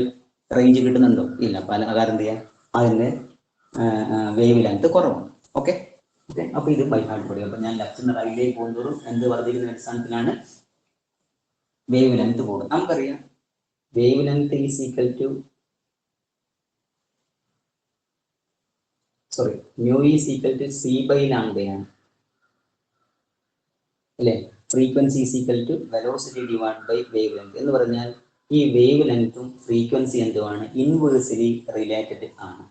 റേഞ്ച് കിട്ടുന്നുണ്ടോ? ഇല്ല. പല കാരണം എന്ത് ചെയ്യാം, അതിൻ്റെ വേവ് ലെങ്ത് കുറവാണ്. ഓക്കെ ഓക്കെ അപ്പൊ ഇത് ബൈ ഹാർട്ട് പഠിക്കും. അപ്പൊ ഞാൻ ലെഫ്റ്റ് നിന്ന് റൈറ്റിലേക്ക് പോകുന്നതോറും എന്ത് വർദ്ധിക്കുന്ന അടിസ്ഥാനത്തിലാണ് വേവ് ലെങ്ത് കൂടുന്നത്. നമുക്കറിയാം wave length is equal to mu is equal to c by ലാംഡയാണ് അല്ലേ? Frequency is equal to velocity divide by wave length എന്ന് പറഞ്ഞാൽ ഈ വേവ് ലെങ്ത്തും ഫ്രീക്വൻസി എന്തുമാണ്? ഇൻവേഴ്സ്ലി റിലേറ്റഡ് ആണ്.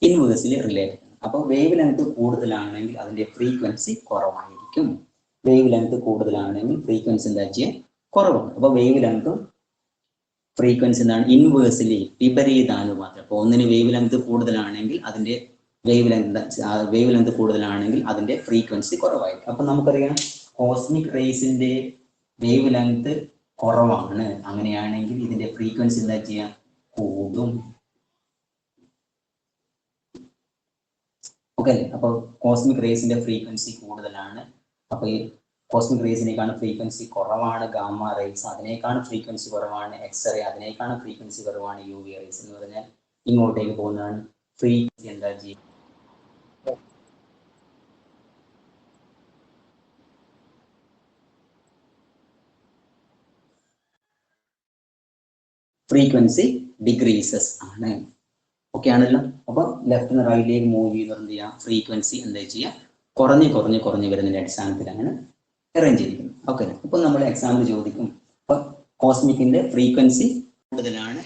Inversely related. അപ്പോൾ വേവ് ലെങ്ത് കൂടുതലാണെങ്കിൽ അതിന്റെ ഫ്രീക്വൻസി കുറവായിരിക്കും. വേവ് ലെങ്ത് കൂടുതലാണെങ്കിൽ ഫ്രീക്വൻസി എന്താ ചെയ്യാൻ? കുറവാണ്. അപ്പോൾ വേവ് ലെങ്തും ഫ്രീക്വൻസി എന്താണ്? ഇൻവേഴ്സ്ലി വിപരീതാനുപാതം. അപ്പോൾ ഒന്നിന് വേവ് ലെങ്ത് കൂടുതലാണെങ്കിൽ അതിന്റെ വേവ് ലെങ്ത് കൂടുതലാണെങ്കിൽ അതിന്റെ ഫ്രീക്വൻസി കുറവായിരിക്കും. അപ്പൊ നമുക്കറിയാം കോസ്മിക് റേസിന്റെ വേവ് ലെങ്ത് കുറവാണ്. അങ്ങനെയാണെങ്കിൽ ഇതിന്റെ ഫ്രീക്വൻസി എന്താ ചെയ്യാം? കൂടും. ഓക്കെ അല്ലേ? അപ്പോൾ കോസ്മിക് റേസിന്റെ ഫ്രീക്വൻസി കൂടുതലാണ്. അപ്പൊ ഈ കോസ്മിക് റേസിനേക്കാണ് ഫ്രീക്വൻസി കുറവാണ് ഗാമ റേസ്, അതിനേക്കാണ് ഫ്രീക്വൻസി കുറവാണ് എക്സ്റേ, അതിനേക്കാണ് ഫ്രീക്വൻസി കുറവാണ് യു വി റേസ് എന്ന് പറഞ്ഞാൽ ഇങ്ങോട്ടേക്ക് പോകുന്നതാണ് ഫ്രീക്വൻസി എന്താ ചെയ്യുക? ഫ്രീക്വൻസി ഡിക്രീസസ് ആണ്. ഓക്കെ ആണല്ലോ? അപ്പൊ ലെഫ്റ്റ് നിന്ന് റൈറ്റിലേക്ക് മൂവ് ചെയ്യുന്നത് എന്ത് ചെയ്യാം? ഫ്രീക്വൻസി എന്താ ചെയ്യുക? കുറഞ്ഞ് വരുന്നതിന്റെ അടിസ്ഥാനത്തിൽ അങ്ങനെ അറേഞ്ച് ചെയ്തിരിക്കുന്നു. ഓക്കെ. ഇപ്പൊ നമ്മൾ എക്സാമ്പിൾ ചോദിക്കും. അപ്പൊ കോസ്മിക്കിന്റെ ഫ്രീക്വൻസി കൂടുതലാണ്.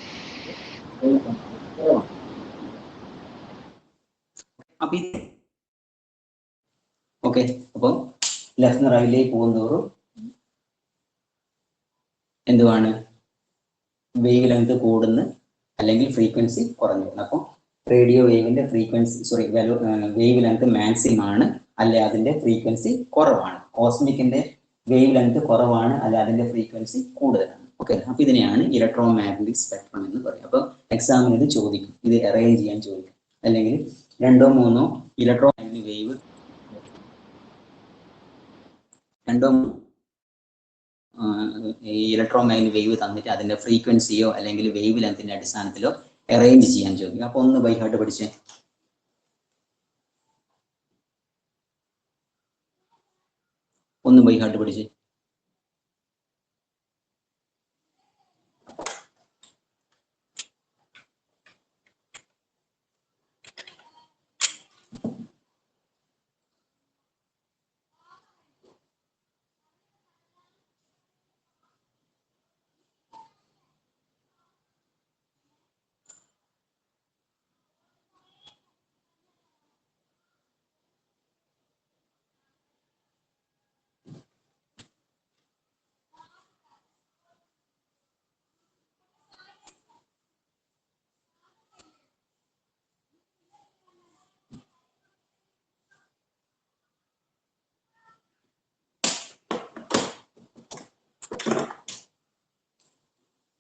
അപ്പൊ ഓക്കെ. അപ്പം ലെഫ്റ്റ് നിന്ന് റൈറ്റിലേക്ക് പോകുന്നതോറും എന്തുവാണ്? വേവ് ലെങ്ത് കൂടുന്ന അല്ലെങ്കിൽ ഫ്രീക്വൻസി കുറഞ്ഞു വരുന്നു. അപ്പോൾ റേഡിയോ വേവിന്റെ ഫ്രീക്വൻസി വേവ് ലെങ്ത് മാക്സിമം ആണ്, അല്ലെ അതിന്റെ ഫ്രീക്വൻസി കുറവാണ്. കോസ്മിക്കിന്റെ വേവ് ലെങ്ത് കുറവാണ്, അല്ലെ അതിന്റെ ഫ്രീക്വൻസി കൂടുതലാണ്. ഓക്കെ. അപ്പൊ ഇതിനെയാണ് ഇലക്ട്രോ മാഗ്നറ്റിക് സ്പെക്ട്രം എന്ന് പറയും. അപ്പൊ എക്സാമിന് ഇത് ചോദിക്കും, ഇത് അറേഞ്ച് ചെയ്യാൻ ചോദിക്കും. അല്ലെങ്കിൽ 2 or 3 electro magnetic wave, 2 or 3 electro magnetic wave തന്നിട്ട് അതിന്റെ ഫ്രീക്വൻസിയോ അല്ലെങ്കിൽ വേവ് ലെങ്ത്തിന്റെ അടിസ്ഥാനത്തിലോ അറേഞ്ച് ചെയ്യാൻ ചോദിക്കും. അപ്പൊ ഒന്ന് ബൈ ഹാർട്ട് പഠിച്ചേ. ഒന്ന് ബൈ ഹാർട്ട് പഠിച്ചേ.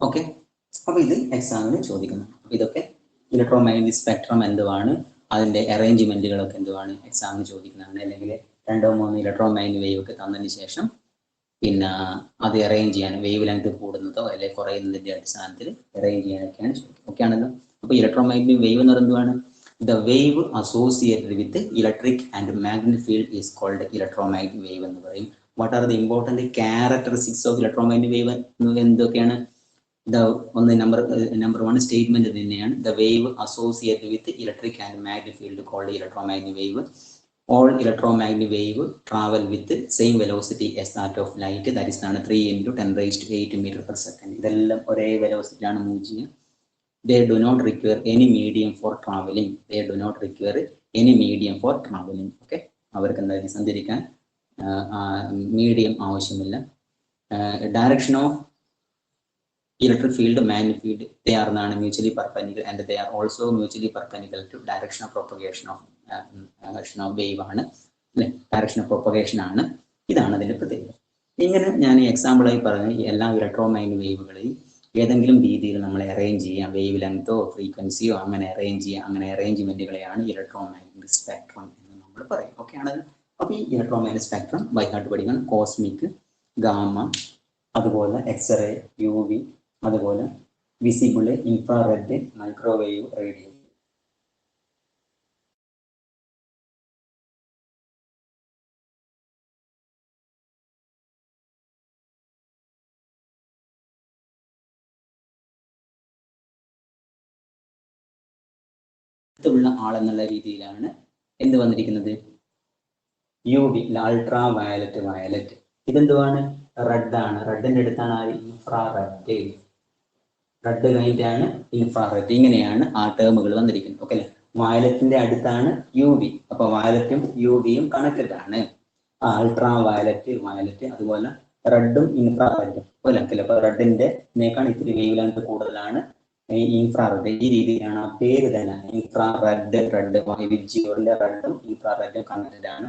ഓക്കെ. അപ്പൊ ഇത് എക്സാമിന് ചോദിക്കുന്നു. അപ്പൊ ഇതൊക്കെ ഇലക്ട്രോ മാഗ്നറ്റിക് സ്പെക്ട്രം എന്തുവാണ്, അതിന്റെ അറേഞ്ച്മെന്റുകളൊക്കെ എന്തുവാണ് എക്സാമിന് ചോദിക്കുന്നതാണ്. അല്ലെങ്കിൽ 2 or 3 ഇലക്ട്രോ മാഗ്നറ്റിക് വേവ് ഒക്കെ തന്നതിന് ശേഷം പിന്നെ അത് അറേഞ്ച് ചെയ്യാൻ, വേവ് ലെങ്ത് കൂടുന്നതോ അല്ലെങ്കിൽ കുറയുന്നതിന്റെ അടിസ്ഥാനത്തിൽ അറേഞ്ച് ചെയ്യാനൊക്കെയാണ് ചോദിക്കുന്നത്. ഓക്കെ ആണല്ലോ? അപ്പൊ ഇലക്ട്രോ മാഗ്നറ്റിക് വേവ് എന്ന് പറയുന്നതാണ് the wave associated with electric and magnetic field is called electro magnetic wave എന്ന് പറയും. What are the important characteristics of electro magnetic wave എന്തൊക്കെയാണ്? ഒന്ന് നമ്പർ 1 സ്റ്റേറ്റ്മെന്റ് തന്നെയാണ് the wave associated with electric and magnetic field called electro magnetic wave. All electromagnetic wave travel with same velocity as that of light, that is 3 into 10⁻⁸ meter per second. ഇതെല്ലാം ഒരേ വെലോസിറ്റിയിലാണ് move ചെയ്യുക. They do not require any medium for traveling. They do not require any medium for traveling. Okay, അവർക്ക് എന്തായാലും സഞ്ചരിക്കാൻ medium ആവശ്യമില്ല. Direction of electric field, magnetic field, they are mutually perpendicular and they are also mutually perpendicular to direction of propagation of wave ആണ് അല്ലെ? Direction of propagation ആണ്. ഇതാണ് അതിന്റെ പ്രത്യേകത. ഇങ്ങനെ ഞാൻ എക്സാമ്പിളായി പറഞ്ഞ എല്ലാ ഇലക്ട്രോ മാഗ്നറ്റിക് വേവുകളെയും ഏതെങ്കിലും രീതിയിൽ നമ്മൾ അറേഞ്ച് ചെയ്യാം, വേവ് ലെങ്തോ ഫ്രീക്വൻസിയോ അങ്ങനെ അറേഞ്ച് ചെയ്യാം. അങ്ങനെ അറേഞ്ച്മെന്റുകളെയാണ് ഇലക്ട്രോ മാഗ്നറ്റിക് സ്പെക്ട്രം എന്ന് നമ്മൾ പറയും. ഓക്കെ ആണല്ലോ? അപ്പൊ ഈ electromagnetic spectrum by heart പഠിക്കണം. കോസ്മിക്, ഗാമ, അതുപോലെ എക്സ്റേ, യു വി, അതുപോലെ വിസിബിള്, ഇൻഫ്രാറെഡ്, മൈക്രോവേവ്, റേഡിയോ. ഉള്ള ആളെന്നുള്ള രീതിയിലാണ് എന്ത് വന്നിരിക്കുന്നത്? UV, ultra violet. വയലറ്റ് ഇതെന്തുവാണ്? റെഡ് ആണ്. റെഡിന്റെ അടുത്താണ് ഇൻഫ്രാറെഡ്. റെഡ് കഴിഞ്ഞിട്ടാണ് ഇൻഫ്രാറെഡ്. ഇങ്ങനെയാണ് ആ ടേമുകൾ വന്നിരിക്കുന്നത്. ഓക്കെ അല്ലെ? വയലറ്റിന്റെ അടുത്താണ് UV. അപ്പൊ വയലറ്റും UVയും കണക്റ്റഡ് ആണ്. അൾട്രാ വയലറ്റ്, വയലറ്റ്, അതുപോലെ റെഡും ഇൻഫ്രാറെഡും പോലെ. അപ്പൊ റെഡിന്റെ നേക്കാണ് ഇത്തിരി വേവ് ലെങ്ത് കൂടുതലാണ് ഇൻഫ്രാറെഡ്. ഈ രീതിയിലാണ് ആ പേര് തന്നെ ഇൻഫ്രാറെഡ്. റെഡ് വിബ്ജിയോറിന്റെ റെഡും ഇൻഫ്രാറെഡും കണക്റ്റഡ് ആണ്.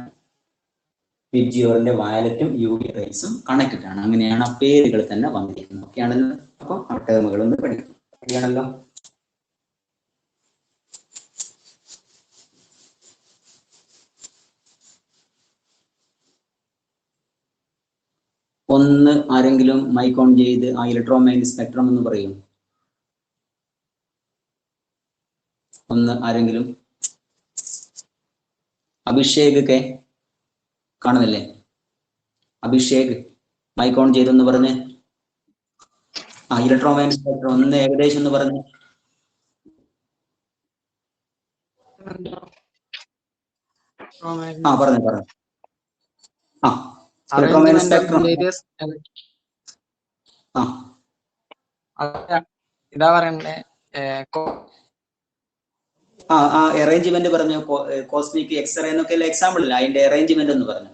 വിബ്ജിയോറിന്റെ വയലറ്റും UV റേസും കണക്റ്റഡ് ആണ്. അങ്ങനെയാണ് ആ പേരുകൾ തന്നെ വന്നിരിക്കുന്നത്. ഓക്കെ ആണല്ലോ? അപ്പൊ ആ ടേമുകൾ ഒന്ന് പഠിക്കും. ശരിയാണല്ലോ? ഒന്ന് ആരെങ്കിലും മൈക്ക് ഓൺ ചെയ്ത് ആ ഇലക്ട്രോമാഗ്നറ്റിക് സ്പെക്ട്രം എന്ന് പറയും. ഒന്ന് ആരെങ്കിലും. അഭിഷേക് കെ കാണുന്നില്ലേ? അഭിഷേക് മൈക്ക് ഓൺ ചെയ്തെന്ന് പറഞ്ഞ് ആ ഇലക്ട്രോമാഗ്നറ്റിക് സ്പെക്ട്രം ഒന്ന് ഏകദേശം ഒന്ന് പറഞ്ഞ്. ആ പറഞ്ഞു പറഞ്ഞു. ആ ഇലക്ട്രോമാഗ്നറ്റിക് സ്പെക്ട്രം ഇതാ പറയണ്ടേ? ആ അറേഞ്ച്മെന്റ് പറഞ്ഞു. കോസ്മിക്, എക്സ്റേ എന്നൊക്കെ എക്സാമ്പിൾ ഇല്ല. അതിന്റെ അറേഞ്ച്മെന്റ് എന്ന് പറഞ്ഞു.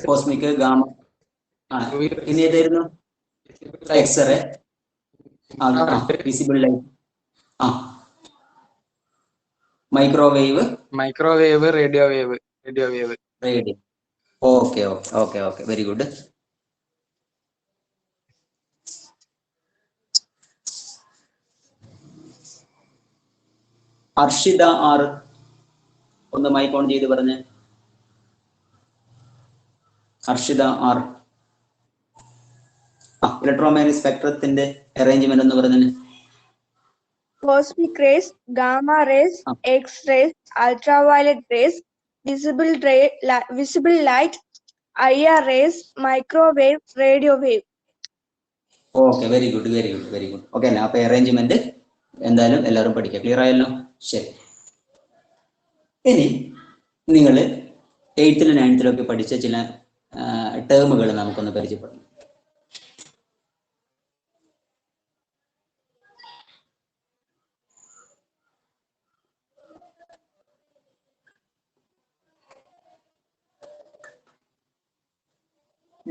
കോസ്മിക്, ഗാമ, ഇനി ഏതായിരുന്നു? X ray, visible light, microwave, radio wave. Okay okay okay okay, very good. Arshitha R ഒന്ന് മൈക്ക് ഓൺ ചെയ്ത് പറഞ്ഞ്. അർഷിത ആർ ഇലക്ട്രോമാഗ്നറ്റിക് സ്പെക്ട്രത്തിന്റെ അറേഞ്ച്മെന്റ് എന്ന് പറഞ്ഞു. Cosmic rays, gamma rays, X-rays, ultraviolet rays, visible light, IR rays, microwave, radio wave. Okay, very good very good very good. Okay അല്ലേ? അപ്പൊ arrangement എന്തായാലും എല്ലാവരും പഠിക്കുക. ക്ലിയർ ആയല്ലോ? ശരി. ഇനി നിങ്ങൾ 8th 9th പഠിച്ച ചില ടേമുകൾ നമുക്കൊന്ന് പരിചയപ്പെടണം.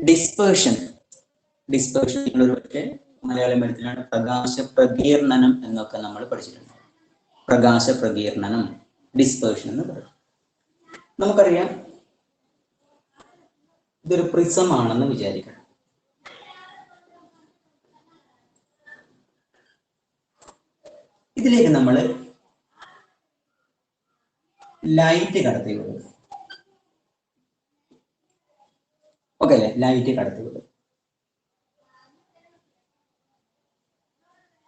ഡിസ്പേർഷൻ നിങ്ങളൊരു പക്ഷേ മലയാളം എഴുത്തിലാണ് പ്രകാശ പ്രകീർണനം എന്നൊക്കെ നമ്മൾ പഠിച്ചിട്ടുണ്ട്. പ്രകാശ പ്രകീർണനം, ഡിസ്പേർഷൻ എന്ന് പറയും. നമുക്കറിയാം ഇതൊരു പ്രിസം ആണെന്ന് വിചാരിക്കണം. ഇതിലേക്ക് നമ്മൾ ലൈറ്റ് കടത്തി വിടും. ഓക്കെ അല്ലേ? ലൈറ്റ് കടത്തി വിടും.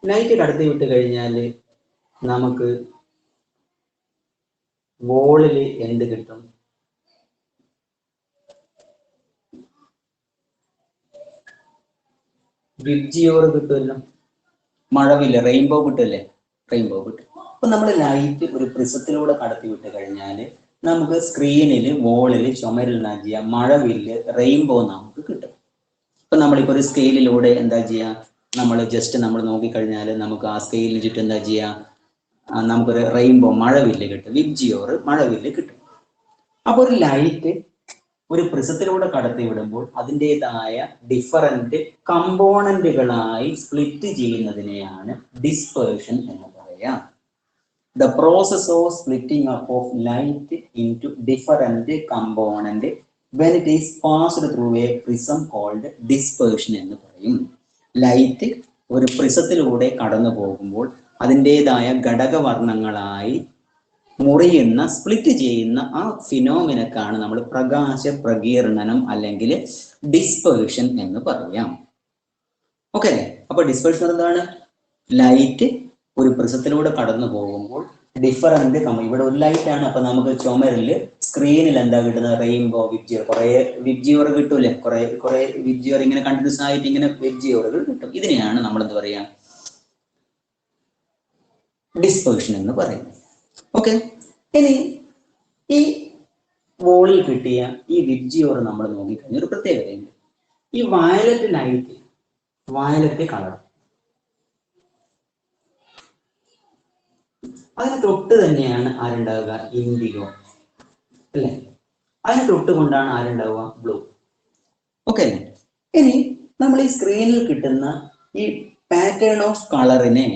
ലൈറ്റ് കടത്തി വിട്ട് കഴിഞ്ഞാൽ നമുക്ക് വോളില് എന്ത് കിട്ടും? വിബ്ജിയോർ കിട്ടുമല്ലോ. മഴവില്ല, റെയിൻബോ കിട്ടുമല്ലേ? റെയിൻബോ കിട്ടും. അപ്പൊ നമ്മൾ ലൈറ്റ് ഒരു പ്രിസത്തിലൂടെ കടത്തി വിട്ട് കഴിഞ്ഞാൽ നമുക്ക് സ്ക്രീനിൽ, വോളിൽ, ചുമരിൽ ചെയ്യാം മഴവില്ല്, റെയിൻബോ നമുക്ക് കിട്ടും. ഇപ്പൊ നമ്മളിപ്പോ ഒരു സ്കെയിലിലൂടെ എന്താ ചെയ്യാ? നമ്മൾ ജസ്റ്റ് നമ്മൾ നോക്കിക്കഴിഞ്ഞാൽ നമുക്ക് ആ സ്കെയിലിന് ചുറ്റും എന്താ ചെയ്യാ? നമുക്കൊരു റെയിൻബോ, മഴവില്ല് കിട്ടും. വിബ്ജിയോർ മഴവില്ല് കിട്ടും. അപ്പൊ ഒരു ലൈറ്റ് ഒരു പ്രിസത്തിലൂടെ കടത്തി വിടുമ്പോൾ അതിൻ്റെതായ ഡിഫറൻറ്റ് കമ്പോണന്റുകളായി സ്പ്ലിറ്റ് ചെയ്യുന്നതിനെയാണ് ഡിസ്പേർഷൻ എന്ന് പറയാം. The process of splitting up of light into different component when it is passed through a prism called dispersion എന്ന് പറയും. ലൈറ്റ് ഒരു പ്രിസത്തിലൂടെ കടന്നു പോകുമ്പോൾ അതിൻ്റെതായ ഘടകവർണ്ണങ്ങളായി മുറിയുന്ന സ്പ്ലിറ്റ് ചെയ്യുന്ന ആ ഫിനോമിനക്കാണ് നമ്മൾ പ്രകാശ പ്രകീർണനം അല്ലെങ്കിൽ ഡിസ്പേർഷൻ എന്ന് പറയാം. ഓക്കെ അല്ലേ? അപ്പൊ ഡിസ്പേർഷൻ എന്താണ്? ലൈറ്റ് ഒരു പ്രിസത്തിലൂടെ കടന്നു പോകുമ്പോൾ ഡിഫറൻറ്റ് ഇവിടെ ഒരു ലൈറ്റ് ആണ്. അപ്പൊ നമുക്ക് ചുമരില് സ്ക്രീനിൽ എന്താ കിട്ടുന്നത്? റെയിൻബോ വിബ്ജിയർ, കുറെ വിബ്ജിയർ കിട്ടൂലേ? കുറെ വിബ്ജിയർ ഇങ്ങനെ കണ്ടിന്യൂസ് ആയിട്ട് ഇങ്ങനെ വിബ്ജിയറുകൾ കിട്ടും. ഇതിനെയാണ് നമ്മൾ എന്താ പറയാ? ഡിസ്പേർഷൻ എന്ന് പറയും. ഓക്കെ, ഇനി ഈ വോളിൽ കിട്ടിയ ഈ വിബ്ജിയോർ നമ്മൾ നോക്കിക്കഴിഞ്ഞാൽ ഒരു പ്രത്യേകതയുണ്ട്. ഈ വയലറ്റ് ലൈറ്റ്, വയലറ്റ് കളർ, അതിന് തൊട്ട് തന്നെയാണ് ആരുണ്ടാവുക? ഇൻഡിഗോ അല്ലെ? അതിന് തൊട്ട് കൊണ്ടാണ് ആരുണ്ടാവുക? ബ്ലൂ. ഓക്കെ അല്ലേ? ഇനി നമ്മൾ ഈ സ്ക്രീനിൽ കിട്ടുന്ന ഈ പാറ്റേൺ ഓഫ് കളറിനെ,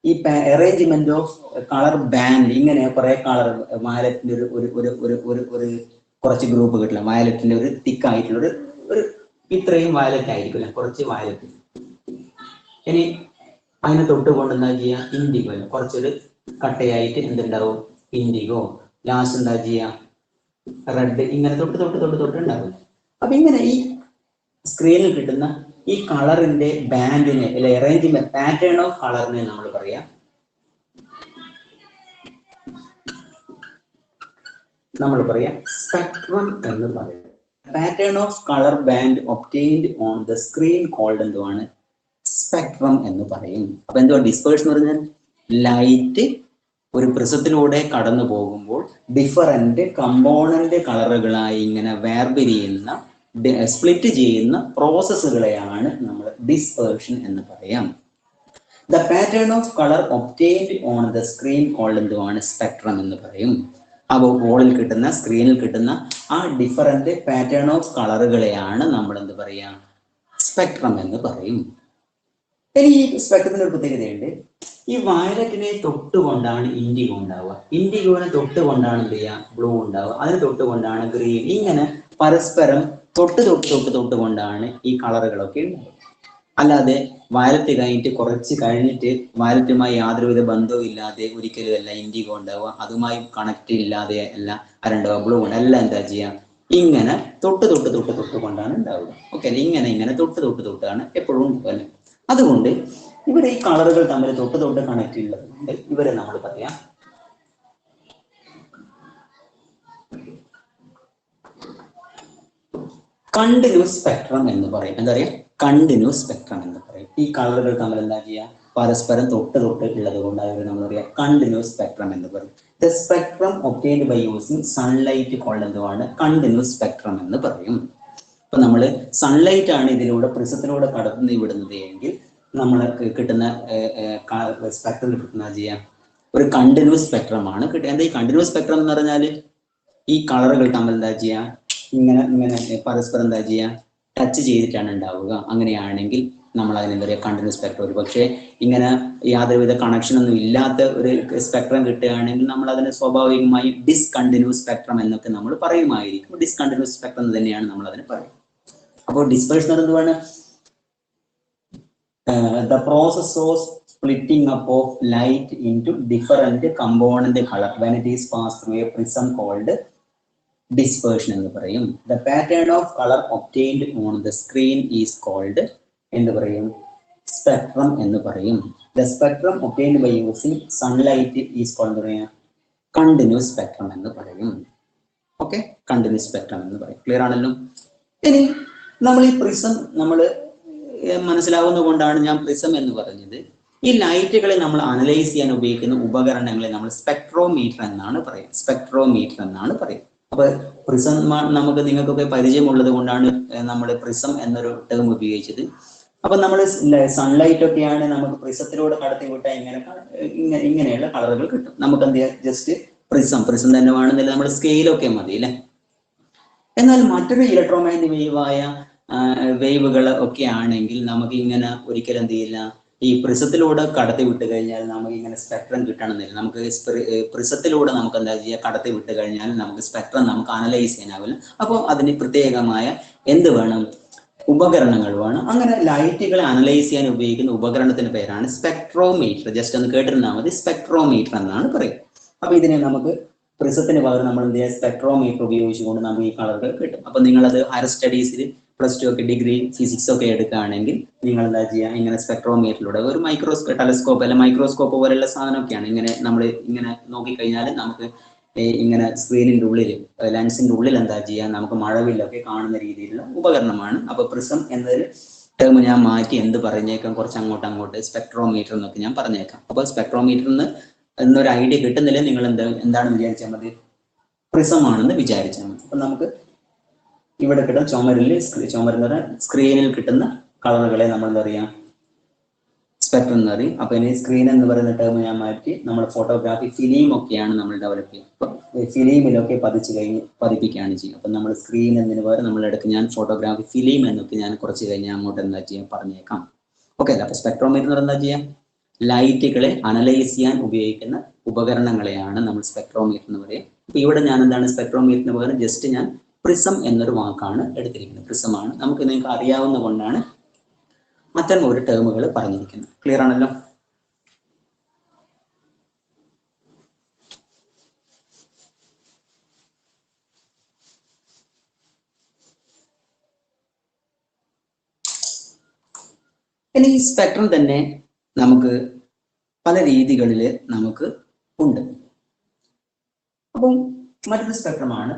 ഈ അറേഞ്ച്മെന്റ് ഓഫ് കളർ ബാൻഡ്, ഇങ്ങനെ കുറെ കളർ വയലറ്റിന്റെ ഒരു കുറച്ച് ഗ്രൂപ്പ് കിട്ടില്ല. വയലറ്റിന്റെ ഒരു തിക്കായിട്ടുള്ള ഒരു ഇത്രയും വയലറ്റ് ആയിരിക്കില്ല, കുറച്ച് വയലറ്റ്. ഇനി അതിനെ തൊട്ട് കൊണ്ട് എന്താ ചെയ്യുക? ഇൻഡിഗോ, കുറച്ചൊരു കട്ടയായിട്ട് എന്തുണ്ടാവും? ഇൻഡിഗോ. ലാസ്റ്റ് എന്താ ചെയ്യുക? റെഡ്. ഇങ്ങനെ തൊട്ട് ഉണ്ടാവും. അപ്പൊ ഇങ്ങനെ ഈ സ്ക്രീനിൽ കിട്ടുന്ന ഈ കളറിന്റെ ബാൻഡിനെ അല്ലെ അറേഞ്ച്മെന്റ് പാറ്റേൺ ഓഫ് കളറിനെ നമ്മൾ പറയാം സ്പെക്ട്രം എന്ന് പറയും. Pattern of colour band obtained on the screen called എന്തുവാണ്? സ്പെക്ട്രം എന്ന് പറയും. അപ്പൊ എന്തുവാ ഡിസ്പേർഷൻ എന്ന് പറഞ്ഞാൽ? ലൈറ്റ് ഒരു പ്രിസത്തിലൂടെ കടന്നു പോകുമ്പോൾ ഡിഫറൻറ്റ് കമ്പോണന്റ് കളറുകളായി ഇങ്ങനെ വേർപിരിയുന്ന, സ്പ്ലിറ്റ് ചെയ്യുന്ന പ്രോസസ്സുകളെയാണ് നമ്മൾ ഡിസ്പേർഷൻ എന്ന് പറയാം. The pattern of colour obtained on the screen called എന്തുവാണ്? സ്പെക്ട്രം എന്ന് പറയും. അപ്പോൾ വോളിൽ കിട്ടുന്ന, സ്ക്രീനിൽ കിട്ടുന്ന ആ ഡിഫറൻറ്റ് പാറ്റേൺ ഓഫ് കളറുകളെയാണ് നമ്മൾ എന്ത് പറയാ? സ്പെക്ട്രം എന്ന് പറയും. ഇനി ഈ സ്പെക്ട്രത്തിന് ഒരു പ്രത്യേകതയുണ്ട്. ഈ വയലറ്റിനെ തൊട്ടുകൊണ്ടാണ് ഇൻഡിഗോ ഉണ്ടാവുക, ഇൻഡിഗോനെ തൊട്ടുകൊണ്ടാണ് എന്ത് ചെയ്യുക? ബ്ലൂ ഉണ്ടാവുക, അതിന് തൊട്ടുകൊണ്ടാണ് ഗ്രീൻ. ഇങ്ങനെ പരസ്പരം തൊട്ടുകൊണ്ടാണ് ഈ കളറുകളൊക്കെ ഉണ്ടാവുക. അല്ലാതെ വയലറ്റ് കഴിഞ്ഞിട്ട് കുറച്ച് കഴിഞ്ഞിട്ട് വയലറ്റുമായി യാതൊരുവിധ ബന്ധവും ഇല്ലാതെ ഒരിക്കലും അല്ല ഇൻഡിഗോ ഉണ്ടാവുക, അതുമായി കണക്ട് ഇല്ലാതെ അല്ല ആരുണ്ടാവുക? ബ്ലൂ ഉണ്ട്. എല്ലാം എന്താ ചെയ്യുക? ഇങ്ങനെ തൊട്ടുകൊണ്ടാണ് ഉണ്ടാവുക. ഓക്കെ അല്ലെ? ഇങ്ങനെ തൊട്ടാണ് എപ്പോഴും ഉണ്ടാവുക. അതുകൊണ്ട് ഇവരെ ഈ കളറുകൾ തമ്മിൽ തൊട്ട് കണക്ട് ഉള്ളത് കൊണ്ട് ഇവരെ നമ്മൾ പറയാം കണ്ടിന്യൂസ് സ്പെക്ട്രം എന്ന് പറയും. എന്താ പറയാ? കണ്ടിന്യൂസ് സ്പെക്ട്രം എന്ന് പറയും. ഈ കളറുകൾ തമ്മിൽ എന്താ ചെയ്യുക? പരസ്പരം തൊട്ട് ഉള്ളത് കൊണ്ട് അവർ നമ്മൾ പറയാം കണ്ടിന്യൂസ് സ്പെക്ട്രം എന്ന് പറയും. The spectrum obtained by using sunlight called എന്തുവാണ്? കണ്ടിന്യൂസ് സ്പെക്ട്രം എന്ന് പറയും. ഇപ്പൊ നമ്മൾ സൺലൈറ്റ് ആണ് ഇതിലൂടെ പ്രിസത്തിലൂടെ കടന്നു വിടുന്നത് എങ്കിൽ നമ്മൾ കിട്ടുന്ന സ്പെക്ട്രം കിട്ടുന്ന ചെയ്യാം ഒരു കണ്ടിന്യൂസ് സ്പെക്ട്രമാണ് കിട്ടുക. എന്താ ഈ കണ്ടിന്യൂസ് സ്പെക്ട്രം എന്ന് പറഞ്ഞാൽ? ഈ കളറുകൾ തമ്മിൽ എന്താ ചെയ്യുക? ഇങ്ങനെ പരസ്പരം എന്താ ചെയ്യുക? ടച്ച് ചെയ്തിട്ടാണ് ഉണ്ടാവുക. അങ്ങനെയാണെങ്കിൽ നമ്മൾ അതിനെന്താ പറയുക? Continuous spectrum. ഒരു പക്ഷേ ഇങ്ങനെ യാതൊരുവിധ കണക്ഷൻ ഒന്നും ഇല്ലാത്ത ഒരു സ്പെക്ട്രം കിട്ടുകയാണെങ്കിൽ നമ്മൾ അതിനെ സ്വാഭാവികമായി ഡിസ്കണ്ടിന്യൂസ് സ്പെക്ട്രം എന്നൊക്കെ നമ്മൾ പറയുമായിരിക്കും. ഡിസ്കണ്ടിന്യൂസ് സ്പെക്ട്രം എന്ന് തന്നെയാണ് നമ്മൾ അതിനെ പറയുന്നത്. അപ്പോൾ ഡിസ്പേർഷൻ എന്തുവാണ്? The process of splitting up of light into different component color when it is passed through a prism called dispersion എന്ന് പറയും. The pattern of color obtained on the screen is called എന്ത് പറയും? Spectrum എന്ന് പറയും. The spectrum obtained by using sunlight is called continuous spectrum എന്ന് പറയും. Okay, continuous spectrum എന്ന് പറയും. ക്ലിയർ ആണല്ലോ? ഇനി നമ്മൾ ഈ പ്രിസം നമ്മൾ മനസ്സിലാവുന്നത് കൊണ്ടാണ് ഞാൻ പ്രിസം എന്ന് പറഞ്ഞത്. ഈ ലൈറ്റുകളെ നമ്മൾ അനലൈസ് ചെയ്യാൻ ഉപയോഗിക്കുന്ന ഉപകരണങ്ങളെ നമ്മൾ സ്പെക്ട്രോമീറ്റർ എന്നാണ് പറയുക. സ്പെക്ട്രോമീറ്റർ എന്നാണ് പറയുക. അപ്പൊ പ്രിസം നമുക്ക് നിങ്ങൾക്കൊക്കെ പരിചയമുള്ളത് കൊണ്ടാണ് നമ്മൾ പ്രിസം എന്നൊരു ടേം ഉപയോഗിച്ചത്. അപ്പൊ നമ്മൾ സൺലൈറ്റ് ഒക്കെയാണ് നമുക്ക് പ്രിസത്തിലൂടെ കടത്തി വിട്ടാൽ ഇങ്ങനെയുള്ള കളറുകൾ കിട്ടും. നമുക്ക് എന്ത് ചെയ്യാം? ജസ്റ്റ് പ്രിസം തന്നെ വേണമെന്നില്ല, നമ്മുടെ സ്കെയിലൊക്കെ മതി അല്ലെ. എന്നാൽ മറ്റൊരു ഇലക്ട്രോമാഗ്നറ്റിക് വേവുകൾ ഒക്കെ ആണെങ്കിൽ നമുക്ക് ഇങ്ങനെ ഒരിക്കലും എന്ത് ചെയ്യില്ല, ഈ പ്രിസത്തിലൂടെ കടത്തി വിട്ട് കഴിഞ്ഞാൽ നമുക്ക് ഇങ്ങനെ സ്പെക്ട്രം കിട്ടണമെന്നില്ല. നമുക്ക് പ്രിസത്തിലൂടെ നമുക്ക് എന്താ ചെയ്യുക? കടത്തി വിട്ട് കഴിഞ്ഞാൽ നമുക്ക് സ്പെക്ട്രം നമുക്ക് അനലൈസ് ചെയ്യാനാവില്ല. അപ്പോൾ അതിന് പ്രത്യേകമായ എന്ത് വേണം? ഉപകരണങ്ങൾ വേണം. അങ്ങനെ ലൈറ്റുകളെ അനലൈസ് ചെയ്യാൻ ഉപയോഗിക്കുന്ന ഉപകരണത്തിന്റെ പേരാണ് സ്പെക്ട്രോമീറ്റർ. ജസ്റ്റ് ഒന്ന് കേട്ടിരുന്നാൽ മതി, സ്പെക്ട്രോമീറ്റർ എന്നാണ് പറയുക. അപ്പൊ ഇതിനെ നമുക്ക് പ്രിസത്തിന് പകരം നമ്മൾ എന്ത് ചെയ്യുക, സ്പെക്ട്രോമീറ്റർ ഉപയോഗിച്ചുകൊണ്ട് നമുക്ക് ഈ കളറുകൾ കിട്ടും. അപ്പൊ നിങ്ങളത് ഹയർ സ്റ്റഡീസിൽ പ്ലസ് ടു ഒക്കെ ഡിഗ്രി ഫിസിക്സ് ഒക്കെ എടുക്കുകയാണെങ്കിൽ നിങ്ങൾ എന്താ ചെയ്യുക, ഇങ്ങനെ സ്പെക്ട്രോമീറ്ററിലൂടെ ഒരു ടെലസ്കോപ്പ് അല്ല മൈക്രോസ്കോപ്പ് പോലെയുള്ള സാധനമൊക്കെയാണ്. ഇങ്ങനെ നമ്മൾ ഇങ്ങനെ നോക്കിക്കഴിഞ്ഞാൽ നമുക്ക് ഇങ്ങനെ സ്ക്രീനിന്റെ ഉള്ളിൽ ലെൻസിന്റെ ഉള്ളിൽ എന്താ ചെയ്യുക, നമുക്ക് മഴവില്ലൊക്കെ കാണുന്ന രീതിയിലുള്ള ഉപകരണമാണ്. അപ്പൊ പ്രിസം എന്നതിൽ ടേം ഞാൻ മാറ്റി എന്ത് പറഞ്ഞേക്കാം, കുറച്ച് അങ്ങോട്ട് സ്പെക്ട്രോമീറ്റർ എന്നൊക്കെ ഞാൻ പറഞ്ഞേക്കാം. അപ്പൊ സ്പെക്ട്രോമീറ്റർ എന്നൊരു ഐഡിയ കിട്ടുന്നില്ല, നിങ്ങൾ എന്താണ് വിചാരിച്ചാൽ മതി, പ്രിസം ആണെന്ന് വിചാരിച്ചാൽ മതി. അപ്പൊ നമുക്ക് ഇവിടെ കിട്ടുന്ന ചുമരിൽ സ്ക്രീനിൽ കിട്ടുന്ന കളറുകളെ നമ്മൾ എന്താ പറയാ, സ്പെക്ട്രം എന്ന് പറയും. അപ്പൊ ഇനി സ്ക്രീൻ എന്ന് പറയുന്ന ടേം ഞാൻ മാറ്റി നമ്മൾ ഫോട്ടോഗ്രാഫി ഫിലിം ഒക്കെയാണ് നമ്മൾ ഡെവലപ്പ് ചെയ്യുക. അപ്പൊ ഫിലിമിലൊക്കെ പതിപ്പിക്കുകയാണ് ചെയ്യുക. അപ്പൊ നമ്മൾ സ്ക്രീൻ എന്നതിന് പകരം നമ്മളിടയ്ക്ക് ഞാൻ ഫോട്ടോഗ്രാഫി ഫിലിം എന്നൊക്കെ ഞാൻ കുറച്ച് കഴിഞ്ഞാൽ അങ്ങോട്ട് എന്താ ചെയ്യാൻ പറഞ്ഞേക്കാം. ഓക്കെ അല്ല. അപ്പൊ സ്പെക്ട്രോമീറ്റർ എന്താ ചെയ്യാം, ലൈറ്റുകളെ അനലൈസ് ചെയ്യാൻ ഉപയോഗിക്കുന്ന ഉപകരണങ്ങളെയാണ് നമ്മൾ സ്പെക്ട്രോമീറ്റർ എന്ന് പറയുക. അപ്പൊ ഇവിടെ ഞാൻ എന്താണ് സ്പെക്ട്രോമീറ്ററിന് പകരം ജസ്റ്റ് ഞാൻ പ്രിസം എന്നൊരു വാക്കാണ് എടുത്തിരിക്കുന്നത്. പ്രിസമാണ് നമുക്ക് നിങ്ങൾക്ക് അറിയാവുന്ന കൊണ്ടാണ് അത്തരം ഒരു ടേമുകൾ പറഞ്ഞിരിക്കുന്നത്. ക്ലിയർ ആണല്ലോ? ഇനി ഈ സ്പെക്ട്രം തന്നെ നമുക്ക് പല രീതികളിൽ നമുക്ക് ഉണ്ട്. അപ്പം മറ്റൊരു സ്പെക്ട്രമാണ്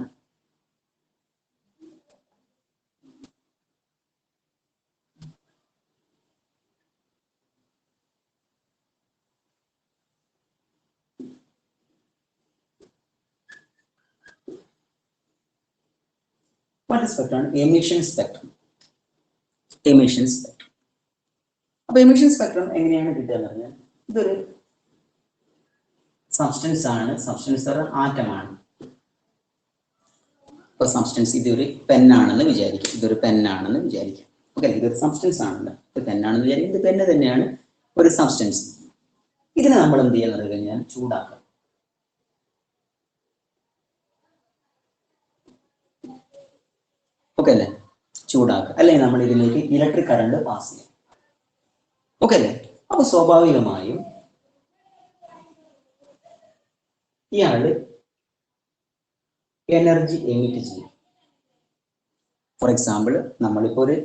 എമിഷൻ സ്പെക്ട്രം. Emission spectrum. അപ്പൊ എമിഷൻ സ്പെക്ട്രം എങ്ങനെയാണ് കിട്ടുക എന്ന് പറഞ്ഞാൽ, ഇതൊരു സബ്സ്റ്റൻസ് ആണ്. സബ്സ്റ്റൻസ് ആറ്റമാണ്. ഇപ്പൊ സബ്സ്റ്റൻസ് ഇതൊരു പെന്നാണെന്ന് വിചാരിക്കും. ഓക്കെ, ഇതൊരു സബ്സ്റ്റൻസ് ആണല്ലോ. ഇത് പെന്നാണെന്ന് വിചാരിക്കും. ഇത് പെന്ന് തന്നെയാണ്, ഒരു സബ്സ്റ്റൻസ്. ഇതിനെ നമ്മൾ എന്ത് ചെയ്യാന്ന് പറഞ്ഞു കഴിഞ്ഞാൽ ചൂടാക്കാം. ഓക്കെ അല്ലേ? ചൂടാക്കുക. അല്ലെങ്കിൽ നമ്മൾ ഇതിലേക്ക് ഇലക്ട്രിക് കറണ്ട് പാസ് ചെയ്യാം. ഓക്കെ അല്ലേ? അപ്പൊ സ്വാഭാവികമായും ഇയാള് എനർജി എമിറ്റ് ചെയ്യും. ഫോർ എക്സാമ്പിൾ, നമ്മളിപ്പോ ഒരു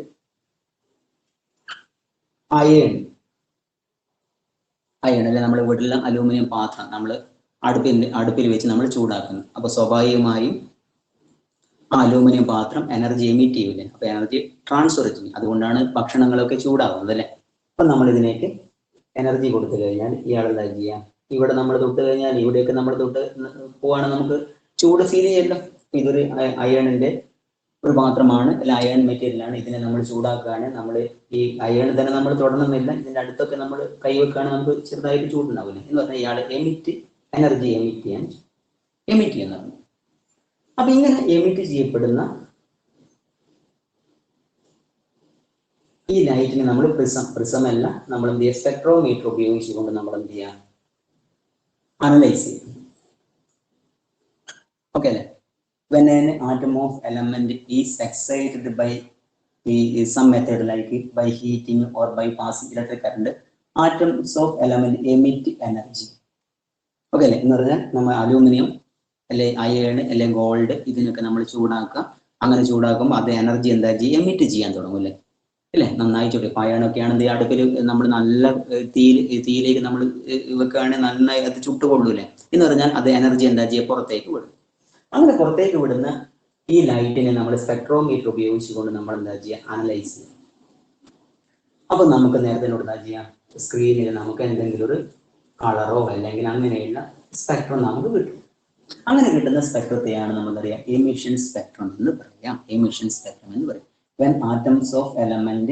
അയൺ അല്ലേ, നമ്മുടെ വീട്ടിലെ അലൂമിനിയം പാത്രം നമ്മൾ അടുപ്പിൽ വെച്ച് നമ്മൾ ചൂടാക്കുന്നു. അപ്പൊ സ്വാഭാവികമായും ആ അലൂമിനിയം പാത്രം എനർജി എമിറ്റ് ചെയ്യില്ലേ? അപ്പൊ എനർജി ട്രാൻസ്ഫർ ചെയ്യും. അതുകൊണ്ടാണ് ഭക്ഷണങ്ങളൊക്കെ ചൂടാകുന്നത് അല്ലെ? അപ്പൊ നമ്മൾ ഇതിലേക്ക് എനർജി കൊടുത്തു കഴിഞ്ഞാൽ ഇയാൾ എന്താ ചെയ്യാം, ഇവിടെ നമ്മൾ തൊട്ട് കഴിഞ്ഞാൽ ഇവിടെയൊക്കെ നമ്മൾ തൊട്ട് പോവാണ്, നമുക്ക് ചൂട് ഫീൽ ചെയ്യല്ലോ. ഇതൊരു അയണിന്റെ ഒരു പാത്രമാണ്, അല്ല അയൺ മെറ്റീരിയലാണ്. ഇതിനെ നമ്മൾ ചൂടാക്കുകയാണ്. നമ്മൾ ഈ അയൺ തന്നെ നമ്മൾ തൊടണമെന്നില്ല, ഇതിന്റെ അടുത്തൊക്കെ നമ്മൾ കൈവെക്കുകയാണ്, നമുക്ക് ചെറുതായിട്ട് ചൂടുണ്ടാവില്ല എന്ന് പറഞ്ഞാൽ ഇയാൾ എനർജി എമിറ്റ് ചെയ്യുന്നതാണ്. അപ്പൊ ഇങ്ങനെ എമിറ്റ് ചെയ്യപ്പെടുന്ന ഈ ലൈറ്റിനെ നമ്മൾ പ്രിസം അല്ല, നമ്മൾ എന്ത് ചെയ്യുക, സ്പെക്ട്രോമീറ്റർ ഉപയോഗിച്ചുകൊണ്ട് നമ്മൾ എന്ത് ചെയ്യാം, അനലൈസ് ചെയ്യും. ഓക്കെ അല്ലേ? When an atom of element is excited by some method like by heating or by passing electric current, atoms of element emit energy. Okay അല്ലേ? എന്ന് പറഞ്ഞാൽ നമ്മൾ അലൂമിനിയം അല്ലെ അയൺ അല്ലെ ഗോൾഡ് ഇതിനൊക്കെ നമ്മൾ ചൂടാക്കുക. അങ്ങനെ ചൂടാക്കുമ്പോൾ അത് എനർജി എന്താ ചെയ്യും, എമിറ്റ് ചെയ്യാൻ തുടങ്ങും അല്ലേ? അല്ലേ? നന്നായി ചൂട്. അയണൊക്കെ ആണെങ്കിൽ അടുപ്പിൽ നമ്മൾ നല്ല തീയിലേക്ക് നമ്മൾ വെക്കുകയാണെങ്കിൽ നന്നായി അത് ചുട്ടുകൊള്ളൂല്ലേ? എന്ന് പറഞ്ഞാൽ അത് എനർജി എന്താ ചെയ്യുക, പുറത്തേക്ക് വിടും. അങ്ങനെ പുറത്തേക്ക് വിടുന്ന ഈ ലൈറ്റിനെ നമ്മൾ സ്പെക്ട്രോമീറ്റർ ഉപയോഗിച്ചുകൊണ്ട് നമ്മൾ എന്താ ചെയ്യുക, അനലൈസ് ചെയ്യും. അപ്പൊ നമുക്ക് നേരത്തെ എന്താ ചെയ്യാം, സ്ക്രീനിൽ നമുക്ക് എന്തെങ്കിലും ഒരു കളറോ അല്ലെങ്കിൽ അങ്ങനെയുള്ള സ്പെക്ട്രം നമുക്ക് കിട്ടും. അങ്ങനെ കിട്ടുന്ന സ്പെക്ട്രത്തെയാണ് നമ്മൾ എന്താ പറയുക, എമിഷൻ സ്പെക്ട്രം എന്ന് പറയാം. എമിഷൻ സ്പെക്ട്രം എന്ന് പറയും. When atoms of element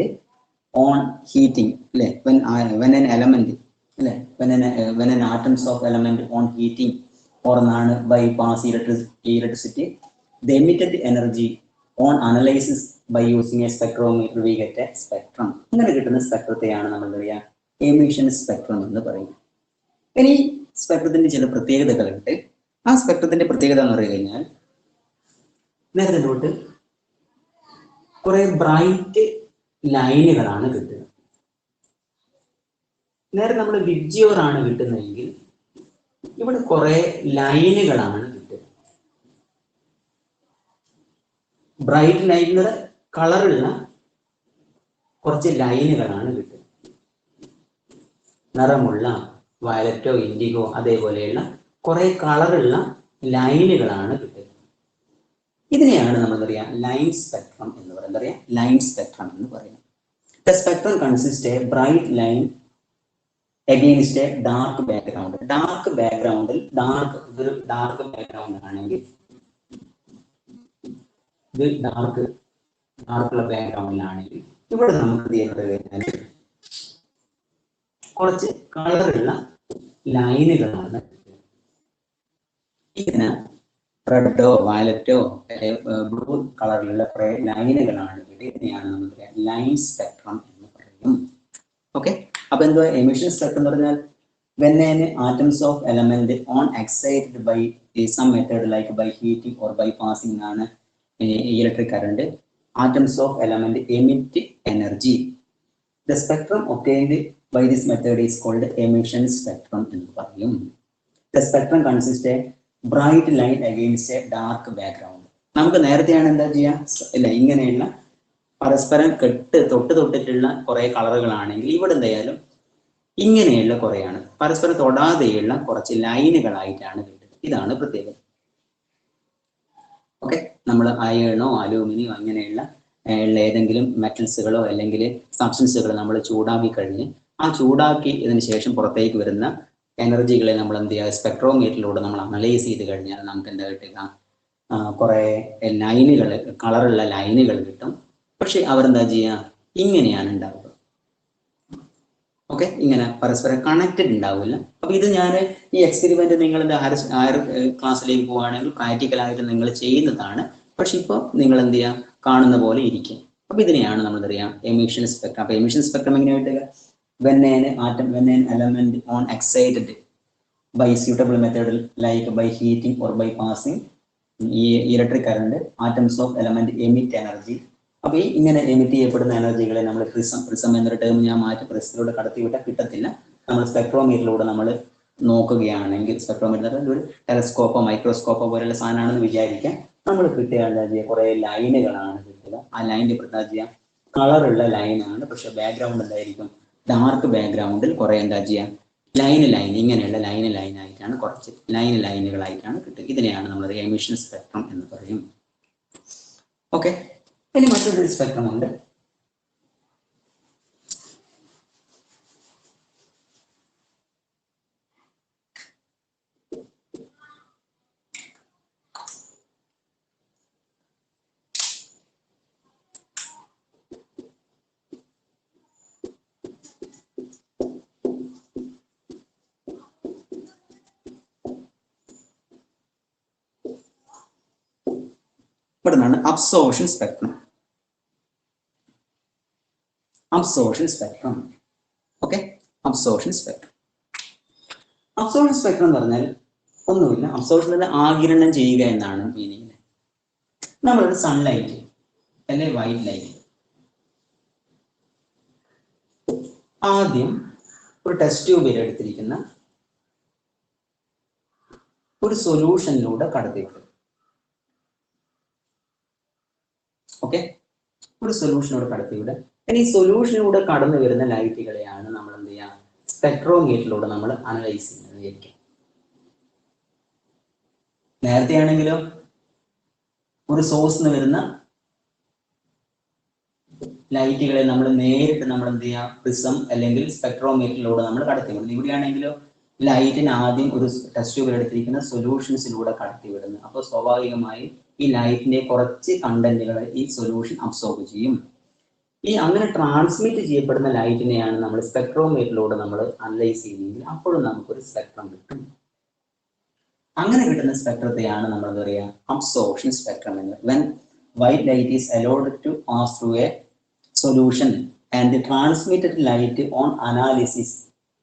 on heating, അല്ലെ? When an element, അല്ലെ? When an atoms of element on heating or by pass electricity, the emitted energy on analysis by using a spectrometer, we get a spectrum. അങ്ങനെ കിട്ടുന്ന സ്പെക്ട്രത്തെയാണ് നമ്മൾ എന്താ പറയുക, emission spectrum എന്ന് പറയും. ഇനി സ്പെക്ട്രത്തിന്റെ ചില പ്രത്യേകതകളുണ്ട്. ആ സ്പെക്ട്രത്തിന്റെ പ്രത്യേകത എന്ന് പറഞ്ഞു കഴിഞ്ഞാൽ, നേരത്തെ തൊട്ട് കുറെ ബ്രൈറ്റ് ലൈനുകളാണ് കിട്ടുന്നത്. നേരെ നമ്മൾ വിബ്ജിയോർ ആണ് കിട്ടുന്നതെങ്കിൽ ഇവിടെ കുറെ ലൈനുകളാണ് കിട്ടുക. ബ്രൈറ്റ് ലൈനിന്റെ കളറുള്ള കുറച്ച് ലൈനുകളാണ് കിട്ടുക. നിറമുള്ള വയലറ്റോ ഇൻഡിഗോ അതേപോലെയുള്ള കുറെ കളറുള്ള ലൈനുകളാണ് കിട്ടുക. ഇതിനെയാണ് നമ്മൾ എന്താ പറയുക ലൈൻ സ്പെക്ട്രം എന്ന് പറയുന്നത്. എന്താ പറയുക ലൈൻ സ്പെക്ട്രം എന്ന് പറയുന്നത്. The spectrum consists a bright line against a dark background. Dark background, ഇതൊരു ഡാർക്ക് ബാക്ക്ഗ്രൗണ്ട് ആണെങ്കിൽ ഇത് ഡാർക്കുള്ള ബാക്ക്ഗ്രൗണ്ടിലാണെങ്കിൽ ഇവിടെ നമുക്ക് ചെയ്യുന്നത് കഴിഞ്ഞാൽ കുറച്ച് കളറുള്ള ലൈനുകളാണ്. ഇതിന് റെഡോ വയലറ്റോ ബ്ലൂ കളറിലുള്ള കുറെ ലൈനുകളാണ്. ഇതിനെയാണ് നമുക്ക് ലൈൻ സ്പെക്ട്രം എന്ന് പറയും. ഓക്കെ, അപ്പൊ എന്തോ എമിഷൻ സ്പെക്ട്രം എന്ന് പറഞ്ഞാൽ when an atoms of element on excited by some method like by heating or by passing ആണ് electric current, atoms of element emit energy. The spectrum obtained by this method is called emission spectrum എന്ന് പറയും. The spectrum consists a bright light against a dark background. നമുക്ക് നേരത്തെയാണ് എന്താ ചെയ്യാ അല്ല ഇങ്ങനെയുള്ള പരസ്പരം തൊട്ടിട്ടുള്ള കുറെ കളറുകളാണെങ്കിൽ ഇവിടെ എന്തായാലും ഇങ്ങനെയുള്ള കുറെയാണ് പരസ്പരം തൊടാതെയുള്ള കുറച്ച് ലൈനുകളായിട്ടാണ് കിട്ടുന്നത്. ഇതാണ് പ്രത്യേകത. ഓക്കെ, നമ്മൾ അയണോ അലൂമിനിയോ അങ്ങനെയുള്ള ഏതെങ്കിലും മെറ്റൽസുകളോ അല്ലെങ്കിൽ സബ്സ്റ്റൻസുകളോ നമ്മൾ ചൂടാക്കി കഴിഞ്ഞ് ആ ചൂടാക്കി ഇതിന് ശേഷം പുറത്തേക്ക് വരുന്ന എനർജികളെ നമ്മൾ എന്ത് ചെയ്യുക സ്പെക്ട്രോമീറ്ററിലൂടെ നമ്മൾ അനലൈസ് ചെയ്ത് കഴിഞ്ഞാൽ നമുക്ക് എന്താ കിട്ടുക കുറെ ലൈനുകൾ കളറുള്ള ലൈനുകൾ കിട്ടും. പക്ഷെ അവരെന്താ ചെയ്യുക ഇങ്ങനെയാണ് ഉണ്ടാവുക. ഓക്കെ, ഇങ്ങനെ പരസ്പരം കണക്റ്റഡ് ഉണ്ടാവില്ല. അപ്പൊ ഇത് ഞാൻ ഈ എക്സ്പെരിമെന്റ് നിങ്ങൾ ഹയർ ക്ലാസ്സിലേക്ക് പോവുകയാണെങ്കിൽ പ്രാക്ടിക്കലായിട്ട് നിങ്ങൾ ചെയ്യുന്നതാണ്. പക്ഷെ ഇപ്പോൾ നിങ്ങൾ എന്ത് ചെയ്യുക കാണുന്ന പോലെ ഇരിക്കും. അപ്പൊ ഇതിനെയാണ് നമ്മൾ എന്താ പറയുക എമിഷൻ സ്പെക്ട്രം. അപ്പൊ എമിഷൻ സ്പെക്ട്രം എങ്ങനെ കിട്ടുക when an element on excited by suitable method like by heating or by passing electric current, atoms of element emit energy. അപ്പൊ ഈ ഇങ്ങനെ എമിറ്റ് ചെയ്യപ്പെടുന്ന എനർജികളെ നമ്മൾ പ്രിസം എന്നൊരു ടേം ഞാൻ മാറ്റി പ്രിസത്തിലൂടെ കടത്തിവിട്ടാൽ കിട്ടത്തില്ല. നമ്മൾ സ്പെക്ട്രോമീറ്ററിലൂടെ നമ്മൾ നോക്കുകയാണെങ്കിൽ സ്പെക്ട്രോമീറ്റർ ഒരു ടെലസ്കോപ്പോ മൈക്രോസ്കോപ്പോ പോലെയുള്ള സാധനമാണെന്ന് വിചാരിക്കാം. നമ്മൾ കിട്ടുക എന്താ ചെയ്യുക കുറെ ലൈനുകളാണ് കിട്ടുക. ആ ലൈനിന്റെ പ്രത്യേകത ചെയ്യാം കളറുള്ള ലൈനാണ്. പക്ഷെ ബാക്ക്ഗ്രൗണ്ട് എന്തായിരിക്കും ഡാർക്ക് ബാക്ക്ഗ്രൗണ്ടിൽ കുറെ എന്താ ചെയ്യാം ലൈൻ ഇങ്ങനെയുള്ള ലൈനായിട്ടാണ് കുറച്ച് ലൈനുകളായിട്ടാണ് കിട്ടുക. ഇതിനെയാണ് നമ്മൾ എമിഷൻ സ്പെക്ട്രം എന്ന് പറയും. ഓക്കെ, ഇനി മറ്റൊരു സ്പെക്ട്രം ഉണ്ട്. ഇവിടുന്നാണ് absorption spectrum. Absorption spectrum okay, absorption spectrum. Absorption spectrum എന്ന് പറഞ്ഞാൽ ഒന്നുമില്ല, അബ്സോർഷൻ ആഗിരണം ചെയ്യുക എന്നാണ് മീനിങ്. നമ്മളൊരു സൺലൈറ്റ് അല്ലെങ്കിൽ വൈറ്റ് ലൈറ്റ് ആദ്യം ഒരു ടെസ്റ്റ് ട്യൂബിൽ എടുത്തിരിക്കുന്ന ഒരു സൊല്യൂഷനിലൂടെ കടത്തിവിടും. ഓക്കെ, ഒരു സൊല്യൂഷനോട് കടത്തിവിടുക. ഈ സൊല്യൂഷനിലൂടെ കടന്നു വരുന്ന ലൈറ്റുകളെയാണ് നമ്മൾ എന്ത് ചെയ്യുക സ്പെക്ട്രോമീറ്ററിലൂടെ നമ്മൾ അനലൈസ് ചെയ്യുന്നത് വിചാരിക്കാം. നേരത്തെ ആണെങ്കിലോ ഒരു സോഴ്സിൽ നിന്ന് വരുന്ന ലൈറ്റുകളെ നമ്മൾ നേരിട്ട് നമ്മൾ എന്ത് ചെയ്യുക പ്രിസം അല്ലെങ്കിൽ സ്പെക്ട്രോമീറ്ററിലൂടെ നമ്മൾ കടത്തിവിടുന്നു. ഇവിടെയാണെങ്കിലോ ലൈറ്റിന് ആദ്യം ഒരു ടെസ്റ്റ് ട്യൂബിൽ എടുത്തിരിക്കുന്ന സൊല്യൂഷൻസിലൂടെ കടത്തിവിടുന്നു. അപ്പോൾ സ്വാഭാവികമായി ഈ ലൈറ്റിന്റെ കുറച്ച് കണ്ടന്റുകൾ ഈ സൊല്യൂഷൻ അബ്സോർബ് ചെയ്യും. ഈ അങ്ങനെ ട്രാൻസ്മിറ്റ് ചെയ്യപ്പെടുന്ന ലൈറ്റിനെയാണ് നമ്മൾ സ്പെക്ട്രോമീറ്ററിലൂടെ നമ്മൾ അനലൈസ് ചെയ്യുന്നതെങ്കിൽ അപ്പോഴും നമുക്കൊരു സ്പെക്ട്രം കിട്ടും. അങ്ങനെ കിട്ടുന്ന സ്പെക്ട്രത്തെയാണ് നമ്മൾ എന്താ പറയുക അബ്സോർപ്ഷൻ സ്പെക്ട്രം എന്ന്. When white light is allowed to pass through a solution and the transmitted light on analysis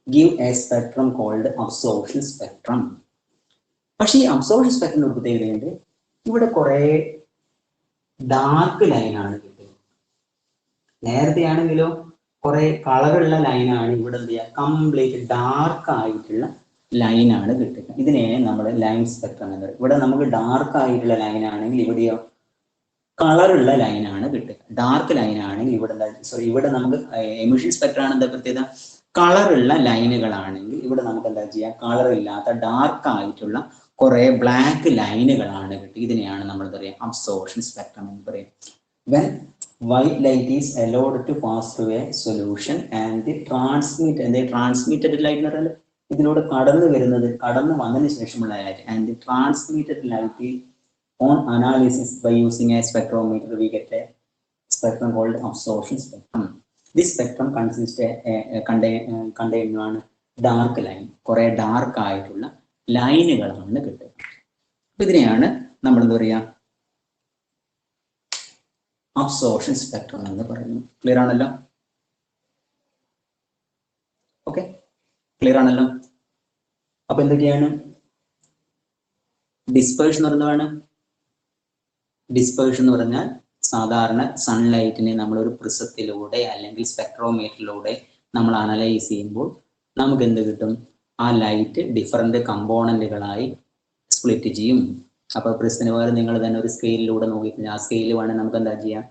give a spectrum called absorption spectrum. പക്ഷേ ഈ അബ്സോർപ്ഷൻ സ്പെക്ട്രം പ്രത്യേകതയുണ്ട്. ഇവിടെ കുറെ ഡാർക്ക് ലൈനാണ് കിട്ടുന്നത്. നേരത്തെ ആണെങ്കിലോ കുറെ കളറുള്ള ലൈനാണ്. ഇവിടെ എന്ത് ചെയ്യുക കംപ്ലീറ്റ് ഡാർക്ക് ആയിട്ടുള്ള ലൈനാണ് കിട്ടുക. ഇതിനെയാണ് നമ്മൾ ലൈൻ സ്പെക്ട്രം എന്ന് പറയുന്നത്. ഇവിടെ നമുക്ക് ഡാർക്ക് ആയിട്ടുള്ള ലൈൻ ആണെങ്കിൽ ഇവിടെയോ കളറുള്ള ലൈനാണ് കിട്ടുക. ഡാർക്ക് ലൈൻ ആണെങ്കിൽ ഇവിടെ ഇവിടെ നമുക്ക് എമിഷൻ സ്പെക്ട്രം ആണ് എന്താ പ്രത്യേകത? കളറുള്ള ലൈനുകളാണെങ്കിൽ ഇവിടെ നമുക്ക് എന്താ ചെയ്യാം, കളർ ഇല്ലാത്ത ഡാർക്ക് ആയിട്ടുള്ള കുറെ ബ്ലാക്ക് ലൈനുകളാണ് കിട്ടുക. ഇതിനെയാണ് നമ്മൾ എന്താ പറയുക, അബ്സോർഷൻ സ്പെക്ട്രം എന്ന് പറയും. When white light is allowed to pass through a solution and the transmitted light എന്ന് പറയുന്നത് ഇതിലൂടെ കടന്നു വന്നതിന് ശേഷമുള്ള light and the transmitted light on analysis by using a spectrometer we get a spectrum called absorption spectrum. This spectrum contains dark line, കുറെ dark ആയിട്ടുള്ള ലൈനുകളാണ് കിട്ടുക. അപ്പൊ ഇതിനെയാണ് നമ്മൾ എന്താ പറയുക, അബ്സോർഷൻ സ്പെക്ട്രം എന്ന് പറയുന്നു. ക്ലിയർ ആണല്ലോ? ഓക്കെ, ക്ലിയർ ആണല്ലോ? അപ്പൊ എന്തൊക്കെയാണ് ഡിസ്പേർഷൻ എന്ന് പറയുന്നതാണ്? ഡിസ്പേർഷൻ എന്ന് പറഞ്ഞാൽ സാധാരണ സൺലൈറ്റിനെ നമ്മൾ ഒരു പ്രിസത്തിലൂടെ അല്ലെങ്കിൽ സ്പെക്ട്രോമീറ്ററിലൂടെ നമ്മൾ അനലൈസ് ചെയ്യുമ്പോൾ നമുക്ക് എന്ത് കിട്ടും? ആ ലൈറ്റ് ഡിഫറെന്റ് കമ്പോണന്റുകളായി സ്പ്ലിറ്റ് ചെയ്യും. അപ്പൊ പ്രിസത്തിന് പകരം നിങ്ങൾ തന്നെ ഒരു സ്കെയിലിലൂടെ നോക്കിക്കഴിഞ്ഞാൽ ആ സ്കെയിൽ വേണമെങ്കിൽ നമുക്ക് എന്താ ചെയ്യാം,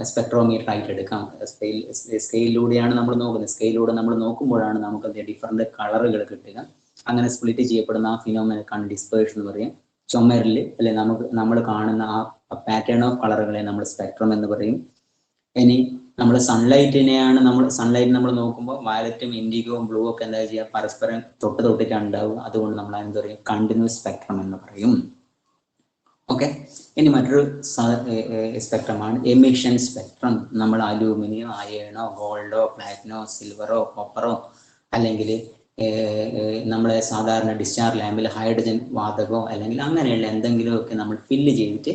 സ്പെക്ട്രോമീറ്റർ ആയിട്ട് എടുക്കാം. സ്കെയിലിലൂടെയാണ് നമ്മൾ നോക്കുന്നത്. സ്കെയിലിലൂടെ നമ്മൾ നോക്കുമ്പോഴാണ് നമുക്ക് ഡിഫറെന്റ് കളറുകൾ കിട്ടുക. അങ്ങനെ സ്പ്ലിറ്റ് ചെയ്യപ്പെടുന്ന ആ ഫിനോമിനക്കാണ് ഡിസ്പേർഷൻ എന്ന് പറയും. ചുമരിൽ അല്ലെ നമ്മൾ കാണുന്ന ആ പാറ്റേൺ ഓഫ് കളറുകളെ നമ്മൾ സ്പെക്ട്രം എന്ന് പറയും. ഇനി നമ്മൾ സൺലൈറ്റ് നമ്മൾ നോക്കുമ്പോൾ വയലറ്റും ഇൻഡിഗോവും ബ്ലൂ ഒക്കെ എന്താ ചെയ്യുക, പരസ്പരം തൊട്ടിട്ടാണ് ഉണ്ടാവുക. അതുകൊണ്ട് നമ്മൾ എന്താ പറയുക, കണ്ടിന്യൂസ് സ്പെക്ട്രം എന്ന് പറയും. ഓക്കെ, ഇനി മറ്റൊരു സ്പെക്ട്രമാണ് എമിഷൻ സ്പെക്ട്രം. നമ്മൾ അലൂമിനിയം, അയേണോ, ഗോൾഡോ, പ്ലാറ്റിനോ, സിൽവറോ, കോപ്പറോ അല്ലെങ്കിൽ നമ്മളെ സാധാരണ ഡിസ്ചാർജ് ലാമ്പിൽ ഹൈഡ്രജൻ വാതകമോ അല്ലെങ്കിൽ അങ്ങനെയുള്ള എന്തെങ്കിലുമൊക്കെ നമ്മൾ ഫില്ല് ചെയ്തിട്ട്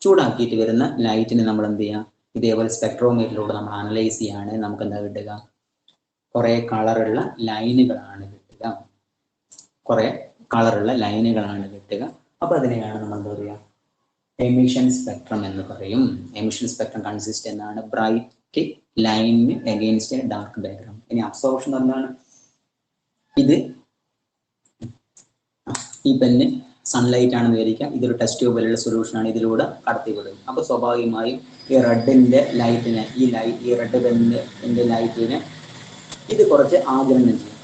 ചൂടാക്കിയിട്ട് വരുന്ന ലൈറ്റിന് നമ്മൾ എന്ത് ചെയ്യാം, ഇതേപോലെ സ്പെക്ട്രോമീറ്ററിലൂടെ നമ്മൾ അനലൈസ് ചെയ്യാണ്. നമുക്ക് എന്താ കിട്ടുക, കുറെ കളറുള്ള ലൈനുകളാണ് കിട്ടുക. അപ്പൊ അതിനെയാണ് നമ്മൾ എന്താ പറയുക, എമിഷൻ സ്പെക്ട്രം എന്ന് പറയും. എമിഷൻ സ്പെക്ട്രം കൺസിസ്റ്റ് എന്നാണ് bright line against dark background. ഇനി അബ്സോർപ്ഷൻ എന്താണ്? ഇത് ഈ പെന്ന് സൺലൈറ്റ് ആണെന്ന് വിചാരിക്കുക. ഇതൊരു ടെസ്റ്റ് ട്യൂബ് പോലെയുള്ള സൊല്യൂഷൻ ആണ്, ഇതിലൂടെ കടത്തിവിടും. അപ്പൊ സ്വാഭാവികമായും ഈ റെഡിന്റെ ലൈറ്റിനെ, ഈ റെഡ് പെന്നിന്റെ ലൈറ്റിനെ ഇത് കുറച്ച് ആഗിരണം ചെയ്യും.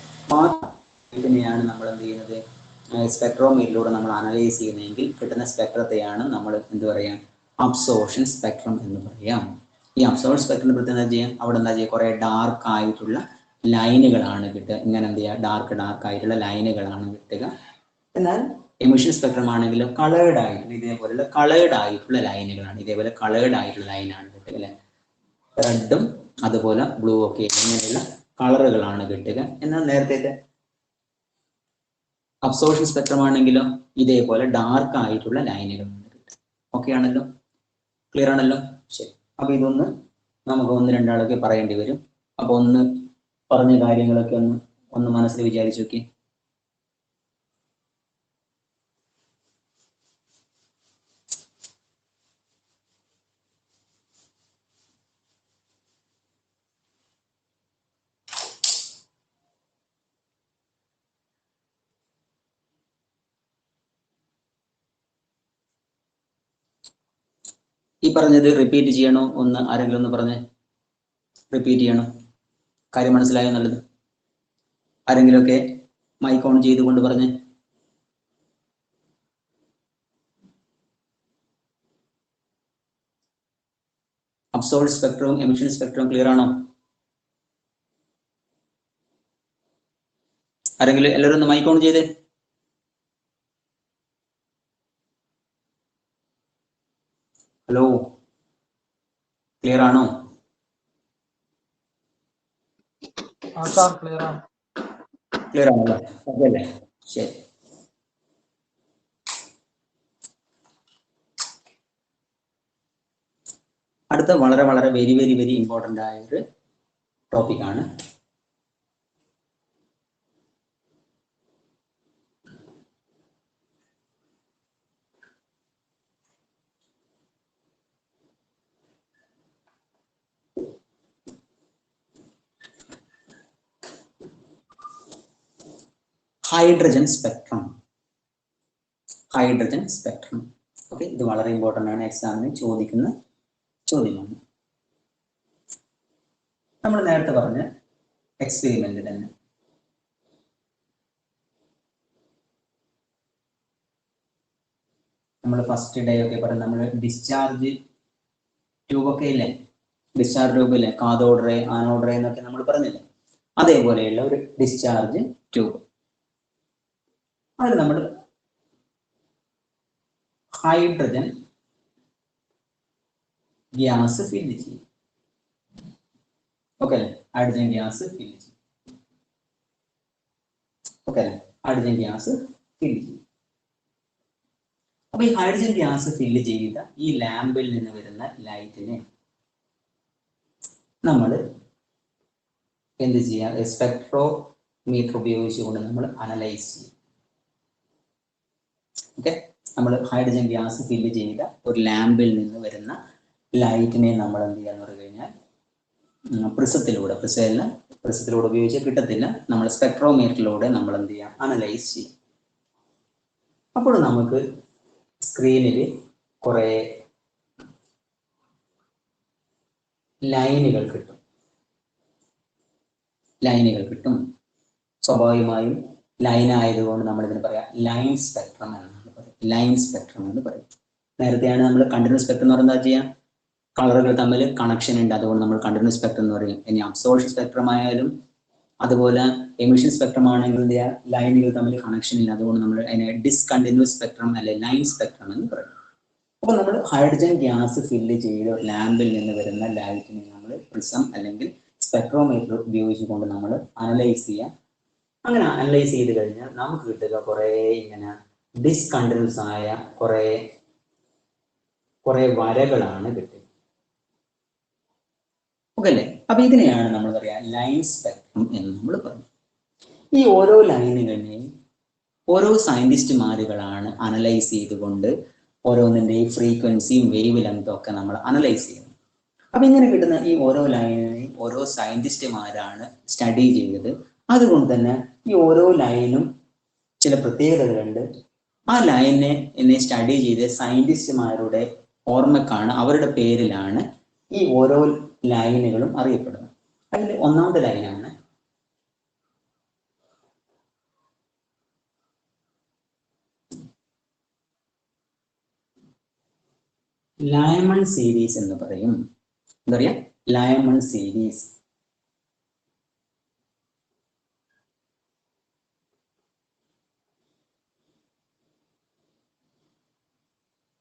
ഇതിനെയാണ് നമ്മൾ എന്ത് ചെയ്യുന്നത്, സ്പെക്ട്രോമീറ്ററിലൂടെ നമ്മൾ അനലൈസ് ചെയ്യുന്നതെങ്കിൽ കിട്ടുന്ന സ്പെക്ട്രത്തെയാണ് നമ്മൾ എന്ത് പറയാം, അബ്സോർഷൻ സ്പെക്ട്രം എന്ന് പറയാം. ഈ അബ്സോർഷൻ സ്പെക്ട്രം പ്രത്യേകം എന്താ ചെയ്യാം, അവിടെ എന്താ ചെയ്യുക, കുറെ ഡാർക്ക് ആയിട്ടുള്ള ലൈനുകളാണ് കിട്ടുക. ഇങ്ങനെ എന്ത് ചെയ്യുക, ഡാർക്ക് ആയിട്ടുള്ള ലൈനുകളാണ് കിട്ടുക. എന്നാൽ എമിഷൻ സ്പെക്ട്രം ആണെങ്കിലും കളേർഡ് ആയിട്ടുള്ള ഇതേപോലെയുള്ള കളേർഡ് ആയിട്ടുള്ള ലൈനുകളാണ് കിട്ടുക അല്ലെ. റെഡും അതുപോലെ ബ്ലൂ ഒക്കെ ഇങ്ങനെയുള്ള കളറുകളാണ് കിട്ടുക. എന്നാൽ നേരത്തെ അബ്സോർഷൻ സ്പെക്ട്രം ആണെങ്കിലോ ഇതേപോലെ ഡാർക്ക് ആയിട്ടുള്ള ലൈനുകളാണ് കിട്ടുക. ഓക്കെ ആണല്ലോ? ക്ലിയർ ആണല്ലോ? ശരി. അപ്പൊ ഇതൊന്ന് നമുക്ക് രണ്ടാളൊക്കെ പറയേണ്ടി വരും. അപ്പൊ പറഞ്ഞ കാര്യങ്ങളൊക്കെ ഒന്ന് മനസ്സിൽ വിചാരിച്ചു നോക്കി. ഈ പറഞ്ഞത് റിപ്പീറ്റ് ചെയ്യണോ? ആരെങ്കിലും ഒന്ന് പറഞ്ഞേ, റിപ്പീറ്റ് ചെയ്യണോ? കാര്യം മനസ്സിലായോ? നല്ലത്. ആരെങ്കിലുമൊക്കെ മൈക്ക് ഓൺ ചെയ്തുകൊണ്ട് പറഞ്ഞേ. അബ്സോർബ് സ്പെക്ട്രവും എമിഷൻ സ്പെക്ട്രവും ക്ലിയർ ആണോ? ആരെങ്കിലും എല്ലാവരും ഒന്ന് മൈക്ക് ഓൺ ചെയ്തേ. ഹലോ, ക്ലിയർ ആണോ? ക്ലിയർ ആണല്ലോ? ഓക്കെ അല്ലേ? ശരി. അടുത്ത വളരെ വളരെ വെരി വെരി വെരി ഇമ്പോർട്ടൻ്റ് ആയ ഒരു ടോപ്പിക്കാണ് hydrogen spectrum. Hydrogen spectrum. Okay, ഇത് വളരെ ഇമ്പോർട്ടൻ്റ് ആണ്, എക്സാമിന് ചോദിക്കുന്ന ചോദ്യമാണ്. നമ്മൾ നേരത്തെ പറഞ്ഞ എക്സ്പെരിമെന്റ് തന്നെ. നമ്മൾ ഫസ്റ്റ് ഡേ ഒക്കെ പറഞ്ഞ നമ്മൾ ഡിസ്ചാർജ് ട്യൂബൊക്കെ ഇല്ലേ, ഡിസ്ചാർജ് ട്യൂബ് ഇല്ലേ, കാഥോഡ് റേ ആനോഡ് റേ എന്നൊക്കെ നമ്മൾ പറഞ്ഞില്ലേ, അതേപോലെയുള്ള ഒരു ഡിസ്ചാർജ് ട്യൂബ്. അതിൽ നമ്മൾ ഹൈഡ്രജൻ ഗ്യാസ് ഫില്ല് ചെയ്യും. ഓക്കെ അല്ലേ, ഹൈഡ്രജൻ ഗ്യാസ് ഫില്ല് ചെയ്യും. ഓക്കെ അല്ലേ, ഹൈഡ്രജൻ ഗ്യാസ് ഫില്ല് ചെയ്യും. അപ്പൊ ഈ ഹൈഡ്രജൻ ഗ്യാസ് ഫില്ല് ചെയ്ത ഈ ലാമ്പിൽ നിന്ന് വരുന്ന ലൈറ്റിനെ നമ്മൾ എന്ത് ചെയ്യാം, സ്പെക്ട്രോമീറ്റർ ഉപയോഗിച്ചുകൊണ്ട് നമ്മൾ അനലൈസ് ചെയ്യും. ഓക്കെ, നമ്മൾ ഹൈഡ്രജൻ ഗ്യാസ് ഫില്ല് ചെയ്ത ഒരു ലാമ്പിൽ നിന്ന് വരുന്ന ലൈറ്റിനെ നമ്മൾ എന്ത് ചെയ്യാന്ന് പറഞ്ഞു കഴിഞ്ഞാൽ പ്രിസത്തിലൂടെ ഉപയോഗിച്ച് കിട്ടത്തില്ല, നമ്മൾ സ്പെക്ട്രോമീറ്ററിലൂടെ നമ്മൾ എന്ത് ചെയ്യാം, അനലൈസ് ചെയ്യും. അപ്പോൾ നമുക്ക് സ്ക്രീനിൽ കുറെ ലൈനുകൾ കിട്ടും. സ്വാഭാവികമായും ലൈൻ ആയതുകൊണ്ട് നമ്മൾ ഇതിന് പറയാം ലൈൻ സ്പെക്ട്രം എന്നാണ് പറയുന്നത്. ലൈൻ സ്പെക്ട്രം എന്ന് പറയും. നേരത്തെയാണ് നമ്മൾ കണ്ടിന്യൂസ് സ്പെക്ട്രം എന്ന് പറയുന്നത് ചെയ്യാം, കളറുകൾ തമ്മിൽ കണക്ഷൻ ഉണ്ട്, അതുകൊണ്ട് നമ്മൾ കണ്ടിന്യൂസ് സ്പെക്ട്രം എന്ന് പറയും. ഇനി അബ്സോർഷൻ സ്പെക്ട്രം ആയാലും അതുപോലെ എമിഷൻ സ്പെക്ട്രം ആണെങ്കിൽ ലൈനുകൾ തമ്മിൽ കണക്ഷൻ ഇല്ല, അതുകൊണ്ട് നമ്മൾ അതിനെ ഡിസ്കണ്ടിന്യൂസ് സ്പെക്ട്രം അല്ലെ ലൈൻ സ്പെക്ട്രം എന്ന് പറയും. അപ്പോൾ നമ്മൾ ഹൈഡ്രജൻ ഗ്യാസ് ഫില്ല് ചെയ്ത് ലാമ്പിൽ നിന്ന് വരുന്ന ലൈറ്റിനെ നമ്മൾ പ്രിസം അല്ലെങ്കിൽ സ്പെക്ട്രോമീറ്റർ ഉപയോഗിച്ചുകൊണ്ട് നമ്മൾ അനലൈസ് ചെയ്യാം. അങ്ങനെ അനലൈസ് ചെയ്ത് കഴിഞ്ഞാൽ നമുക്ക് കിട്ടുക കുറെ ഇങ്ങനെ ഡിസ്കണ്ടിന്യൂസ് ആയ കുറെ വരകളാണ് കിട്ടുക. ഓക്കെ അല്ലേ, അപ്പൊ ഇതിനെയാണ് നമ്മൾ പറയാ ലൈൻ സ്പെക്ട്രം എന്ന് നമ്മൾ പറയും. ഈ ഓരോ ലൈനുകളെയും ഓരോ സയന്റിസ്റ്റുമാരുകളാണ് അനലൈസ് ചെയ്തുകൊണ്ട് ഓരോന്നിൻ്റെയും ഫ്രീക്വൻസിയും വേവ് ലെങ്തും ഒക്കെ നമ്മൾ അനലൈസ് ചെയ്യുന്നത്. അപ്പൊ ഇങ്ങനെ കിട്ടുന്ന ഈ ഓരോ ലൈനിനെയും ഓരോ സയന്റിസ്റ്റുമാരാണ് സ്റ്റഡി ചെയ്തത്. അതുകൊണ്ട് തന്നെ ഈ ഓരോ ലൈനും ചില പ്രത്യേകതകളുണ്ട്. ആ ലൈനിനെ സ്റ്റഡി ചെയ്ത് സയന്റിസ്റ്റുമാരുടെ ഓർമ്മക്കാണ്, അവരുടെ പേരിലാണ് ഈ ഓരോ ലൈനുകളും അറിയപ്പെടുന്നത്. അതിൽ ഒന്നാമത്തെ ലൈനാണ് ലയമൺ സീരീസ് എന്ന് പറയും. എന്താ പറയാ, ലയമൺ സീരീസ്.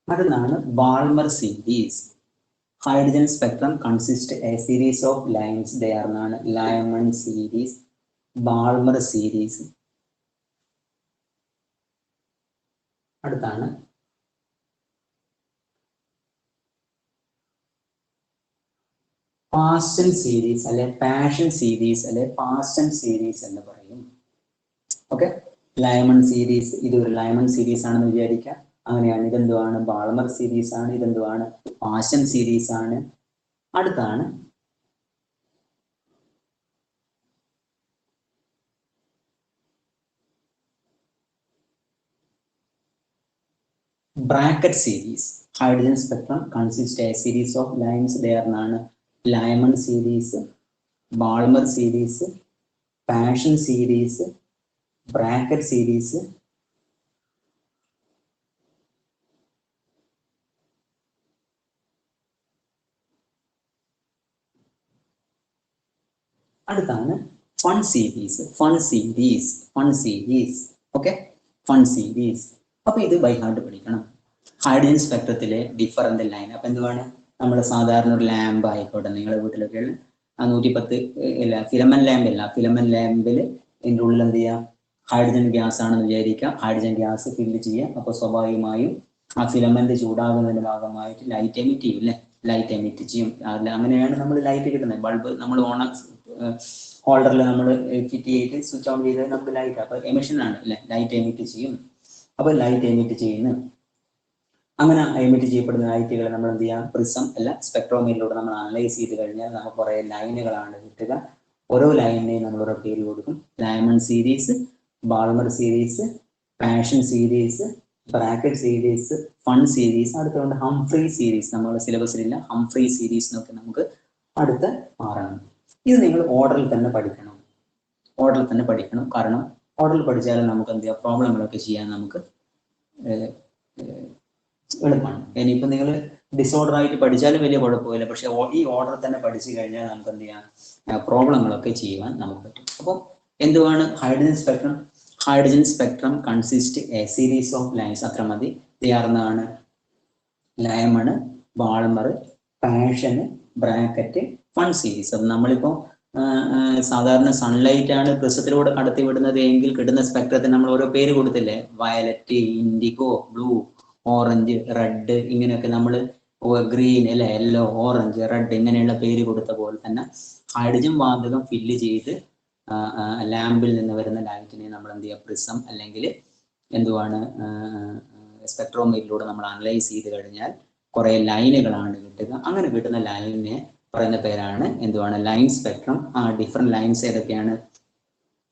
അടുത്താണ് Balmer series. Hydrogen spectrum consist a series of lines. They are എന്നാണ് ലയമൺ സീരീസ്, ബാൾമർ സീരീസ്. അടുത്താണ് പാസ്റ്റൻ സീരീസ് അല്ലെ പാഷൻ സീരീസ് അല്ലെ പാസ്റ്റൻ സീരീസ് എന്ന് പറയും. ഓക്കെ, ലയമൺ സീരീസ്, ഇതൊരു ലയമൺ സീരീസ് ആണെന്ന് വിചാരിക്കാം. അങ്ങനെയാണ് ഇതെന്തുവാണ്, ബാൾമർ സീരീസ് ആണ്. ഇതെന്തുവാണ്, പാഷൻ സീരീസ് ആണ്. അടുത്താണ് Brackett series. Hydrogen spectrum consist a series of lines. They are എന്നാണ് Lyman series, Balmer series, Paschen series, Brackett series. അടുത്താണ് Pfund series. Okay, Pfund series. അപ്പൊ ഇത് ബൈ ഹാർട്ട് പഠിക്കണം. ഹൈഡ്രജൻ സ്പെക്ട്രത്തിലെ different line. അപ്പൊ എന്തുവാണ്, നമ്മുടെ സാധാരണ ഒരു ലാമ്പ് ആയിക്കോട്ടെ, നിങ്ങളുടെ വീട്ടിലൊക്കെയുള്ള 110 ഇല്ല, ഫിലമെന്റ് ലാമ്പ് ഇല്ല, ഫിലമെന്റ് ലാമ്പിൽ ഇതിൻ്റെ ഉള്ളിൽ എന്ത് ചെയ്യാം, ഹൈഡ്രജൻ ഗ്യാസ് ആണെന്ന് വിചാരിക്കാം. ഹൈഡ്രജൻ ഗ്യാസ് ഫില്ല് ചെയ്യാം. അപ്പോൾ സ്വാഭാവികമായും ആ ഫിലമെന്റ് ചൂടാകുന്നതിന്റെ ഭാഗമായിട്ട് ലൈറ്റ് എമിറ്റ് ചെയ്യും അല്ലെ, ലൈറ്റ് എമിറ്റ് ചെയ്യും. അങ്ങനെയാണ് നമ്മൾ ലൈറ്റ് കിട്ടുന്നത്. ബൾബ് നമ്മൾ ഹോൾഡറിൽ നമ്മൾ ഫിറ്റ് ചെയ്ത് സ്വിച്ച് ഓൺ ചെയ്ത് നമുക്ക് ലൈറ്റ്, അപ്പൊ എമിഷൻ ആണ് അല്ലെ, ലൈറ്റ് എമിറ്റ് ചെയ്യും. അപ്പൊ ലൈറ്റ് എമിറ്റ് ചെയ്യുന്നു. അങ്ങനെ എമിറ്റ് ചെയ്യപ്പെടുന്ന ലൈറ്റുകളെ നമ്മൾ എന്ത് ചെയ്യാം, പ്രിസം അല്ല സ്പെക്ട്രോമീറ്ററിലൂടെ നമ്മൾ അനലൈസ് ചെയ്ത് കഴിഞ്ഞാൽ നമുക്ക് കുറെ ലൈനുകളാണ് കിട്ടുക. ഓരോ ലൈനിനെയും നമ്മൾ ഓരോ പേര് കൊടുക്കും. Lyman series, Balmer series, Paschen series, Brackett series, Pfund series, അടുത്തുകൊണ്ട് ഹംഫ്രി സീരീസ്. നമ്മുടെ സിലബസിലില്ല, ഹംഫ്രി സീരീസ് എന്നൊക്കെ നമുക്ക് അടുത്ത മാറണം. ഇത് നിങ്ങൾ ഓർഡറിൽ തന്നെ പഠിക്കണം. ഓർഡറിൽ തന്നെ പഠിക്കണം. കാരണം ഓർഡറിൽ പഠിച്ചാൽ നമുക്ക് എന്ത് ചെയ്യാം, പ്രോബ്ലങ്ങളൊക്കെ ചെയ്യാൻ നമുക്ക് എളുപ്പമാണ്. ഇനിയിപ്പോൾ നിങ്ങൾ ഡിസോർഡർ ആയിട്ട് പഠിച്ചാലും വലിയ കുഴപ്പമില്ല. പക്ഷെ ഈ ഓർഡർ തന്നെ പഠിച്ചു കഴിഞ്ഞാൽ നമുക്ക് എന്ത് ചെയ്യാം, പ്രോബ്ലങ്ങളൊക്കെ ചെയ്യുവാൻ നമുക്ക് പറ്റും. അപ്പം എന്തുവാണ് hydrogen spectrum? Hydrogen spectrum consist a series of lines. അത്ര മതി. തയ്യാറുന്നതാണ് Lyman, Balmer, Paschen, Brackett, Pfund series. അത് നമ്മളിപ്പോൾ സാധാരണ സൺലൈറ്റ് ആണ് പ്രിസത്തിലൂടെ കടത്തി വിടുന്നത് എങ്കിൽ കിട്ടുന്ന സ്പെക്ട്രത്തിന് നമ്മൾ ഓരോ പേര് കൊടുത്തില്ലേ, violet, IndiGo, blue, orange, red, ഇങ്ങനെയൊക്കെ നമ്മൾ ഗ്രീൻ അല്ലെ, യെല്ലോ, ഓറഞ്ച്, റെഡ് ഇങ്ങനെയുള്ള പേര് കൊടുത്ത പോലെ തന്നെ ഹൈഡ്രജൻ വാതകം ഫില്ല് ചെയ്ത് ലാമ്പിൽ നിന്ന് വരുന്ന ലൈറ്റിനെ നമ്മൾ എന്ത് ചെയ്യുക, പ്രിസം അല്ലെങ്കിൽ എന്തുവാണ് സ്പെക്ട്രോമീറ്ററിലൂടെ നമ്മൾ അനലൈസ് ചെയ്ത് കഴിഞ്ഞാൽ കുറെ ലൈനുകളാണ് കിട്ടുക. അങ്ങനെ കിട്ടുന്ന ലൈനിനെ പറയുന്ന പേരാണ് എന്തുവാണ്, ലൈൻ സ്പെക്ട്രം. ആ ഡിഫറെന്റ് ലൈൻസ് ഏതൊക്കെയാണ്?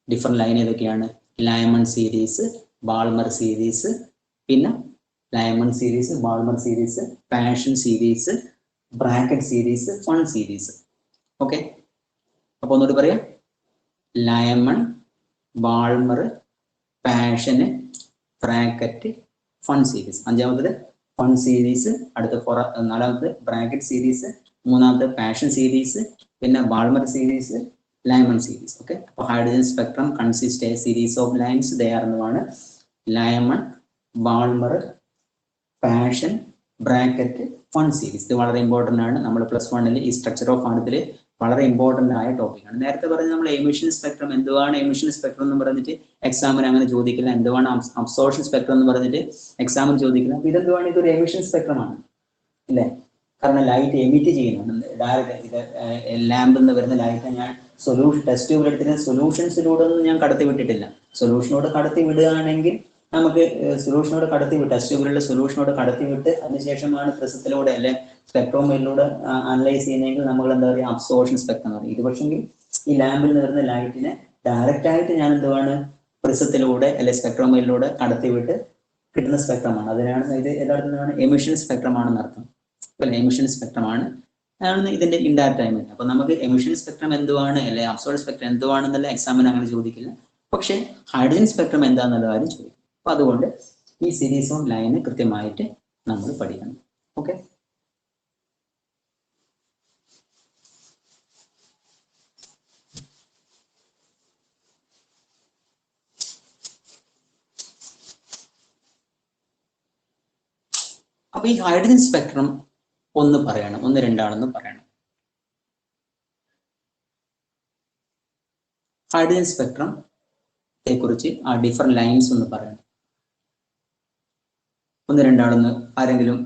ഡിഫറെന്റ് ലൈൻ ഏതൊക്കെയാണ്? ലൈമൺ സീരീസ്, ബാൾമർ സീരീസ്, പിന്നെ Lyman series, Balmer series, Paschen series, Brackett series, Pfund series. Okay, അപ്പൊ ഒന്നുകൂടി പറയാം. Lyman, Balmer, Paschen, Brackett, Pfund series. അഞ്ചാമത്തത് ഫൺ സീരീസ്, അടുത്ത നാലാമത് ബ്രാക്കറ്റ് സീരീസ്, മൂന്നാമത്തെ പാഷൻ സീരീസ്, പിന്നെ Balmer series, Lyman series. Okay, അപ്പോൾ hydrogen spectrum consist a series of lines. ദയാർന്നതാണ് Lyman, Balmer, Paschen, Brackett, Pfund series. ഇത് വളരെ ഇമ്പോർട്ടൻ്റ് ആണ്. നമ്മൾ +1 ഈ സ്ട്രക്ചർ ഓഫ് ആണത്തിൽ വളരെ ഇമ്പോർട്ടൻ്റ് ആയ ടോപ്പിക്കാണ്. നേരത്തെ പറഞ്ഞ നമ്മൾ എമിഷൻ സ്പെക്ട്രം, എന്തുവാണ് എമിഷൻ സ്പെക്ട്രം എന്ന് പറഞ്ഞിട്ട് എക്സാമിന് അങ്ങനെ ചോദിക്കില്ല. എന്തുവാണ് അബ്സോർഷൻ സ്പെക്ട്രം എന്ന് പറഞ്ഞിട്ട് എക്സാമിന് ചോദിക്കില്ല. അപ്പൊ ഇതെന്തുവാണ്, ഇതൊരു എമിഷൻ സ്പെക്ട്രമാണ് അല്ലേ? കാരണം ലൈറ്റ് എമിറ്റ് ചെയ്യുന്നുണ്ട്. ഡയറക്റ്റ് ഇത് ലാമ്പിൽ നിന്ന് വരുന്ന ലൈറ്റ് ഞാൻ ടെസ്റ്റ് ട്യൂബിൽ എടുത്തിട്ട് സൊല്യൂഷൻസിലൂടെ ഒന്നും ഞാൻ കടത്തി വിട്ടിട്ടില്ല. സൊല്യൂഷനോട് കടത്തി വിടുകയാണെങ്കിൽ നമുക്ക് സൊല്യൂഷനോട് കടത്തി വിട്ട് ടെസ്റ്റ് ട്യൂബിലുള്ള സൊല്യൂഷനോട് കടത്തി വിട്ട് അതിനുശേഷമാണ് പ്രിസത്തിലൂടെ അല്ലെ സ്പെക്ട്രോമീറ്ററിലൂടെ അനലൈസ് ചെയ്യുന്നതെങ്കിൽ നമ്മൾ എന്താ പറയുക, അബ്സോർഷൻ സ്പെക്ട്രം എന്ന് പറയും. ഇത് പക്ഷെങ്കിൽ ഈ ലാമ്പിൽ നിന്ന് വരുന്ന ലൈറ്റിനെ ഡയറക്റ്റ് ആയിട്ട് ഞാൻ എന്തുവാണ്, പ്രിസത്തിലൂടെ അല്ലെ സ്പെക്ട്രോമീറ്ററിലൂടെ കടത്തി വിട്ട് കിട്ടുന്ന സ്പെക്ട്രമാണ്. അതിനാണ് ഇത് യഥാർത്ഥത്തിലാണ് എമിഷൻ സ്പെക്ട്രം ആണെന്ന് അർത്ഥം. അല്ലെ, എമിഷൻ സ്പെക്ട്രം ആണ് ഇതിന്റെ ഇൻഡയറക്റ്റ് ആയി. അപ്പൊ നമുക്ക് എമിഷൻ സ്പെക്ട്രം എന്തുവാണ് അല്ലെ അബ്സോർഡ് സ്പെക്ട്രം എന്തുവാണെന്നല്ല എക്സാമിന് അങ്ങനെ ചോദിക്കില്ല. പക്ഷെ ഹൈഡ്രജൻ സ്പെക്ട്രം എന്താന്നുള്ള കാര്യം ചോദിക്കും. അപ്പൊ അതുകൊണ്ട് ഈ സീരീസ് ഓഫ് ലൈന് കൃത്യമായിട്ട് നമ്മൾ പഠിക്കണം. ഓക്കെ, അപ്പൊ ഈ ഹൈഡ്രജൻ സ്പെക്ട്രം ഒന്ന് പറയണം, ഒന്ന് രണ്ടാണെന്ന് പറയണം. ഹൈഡ്രജൻ സ്പെക്ട്രത്തെ കുറിച്ച് ആ ഡിഫറെന്റ് ലൈൻസ് ഒന്ന് പറയണം. ഒന്ന് രണ്ടാളൊന്ന് ആരെങ്കിലും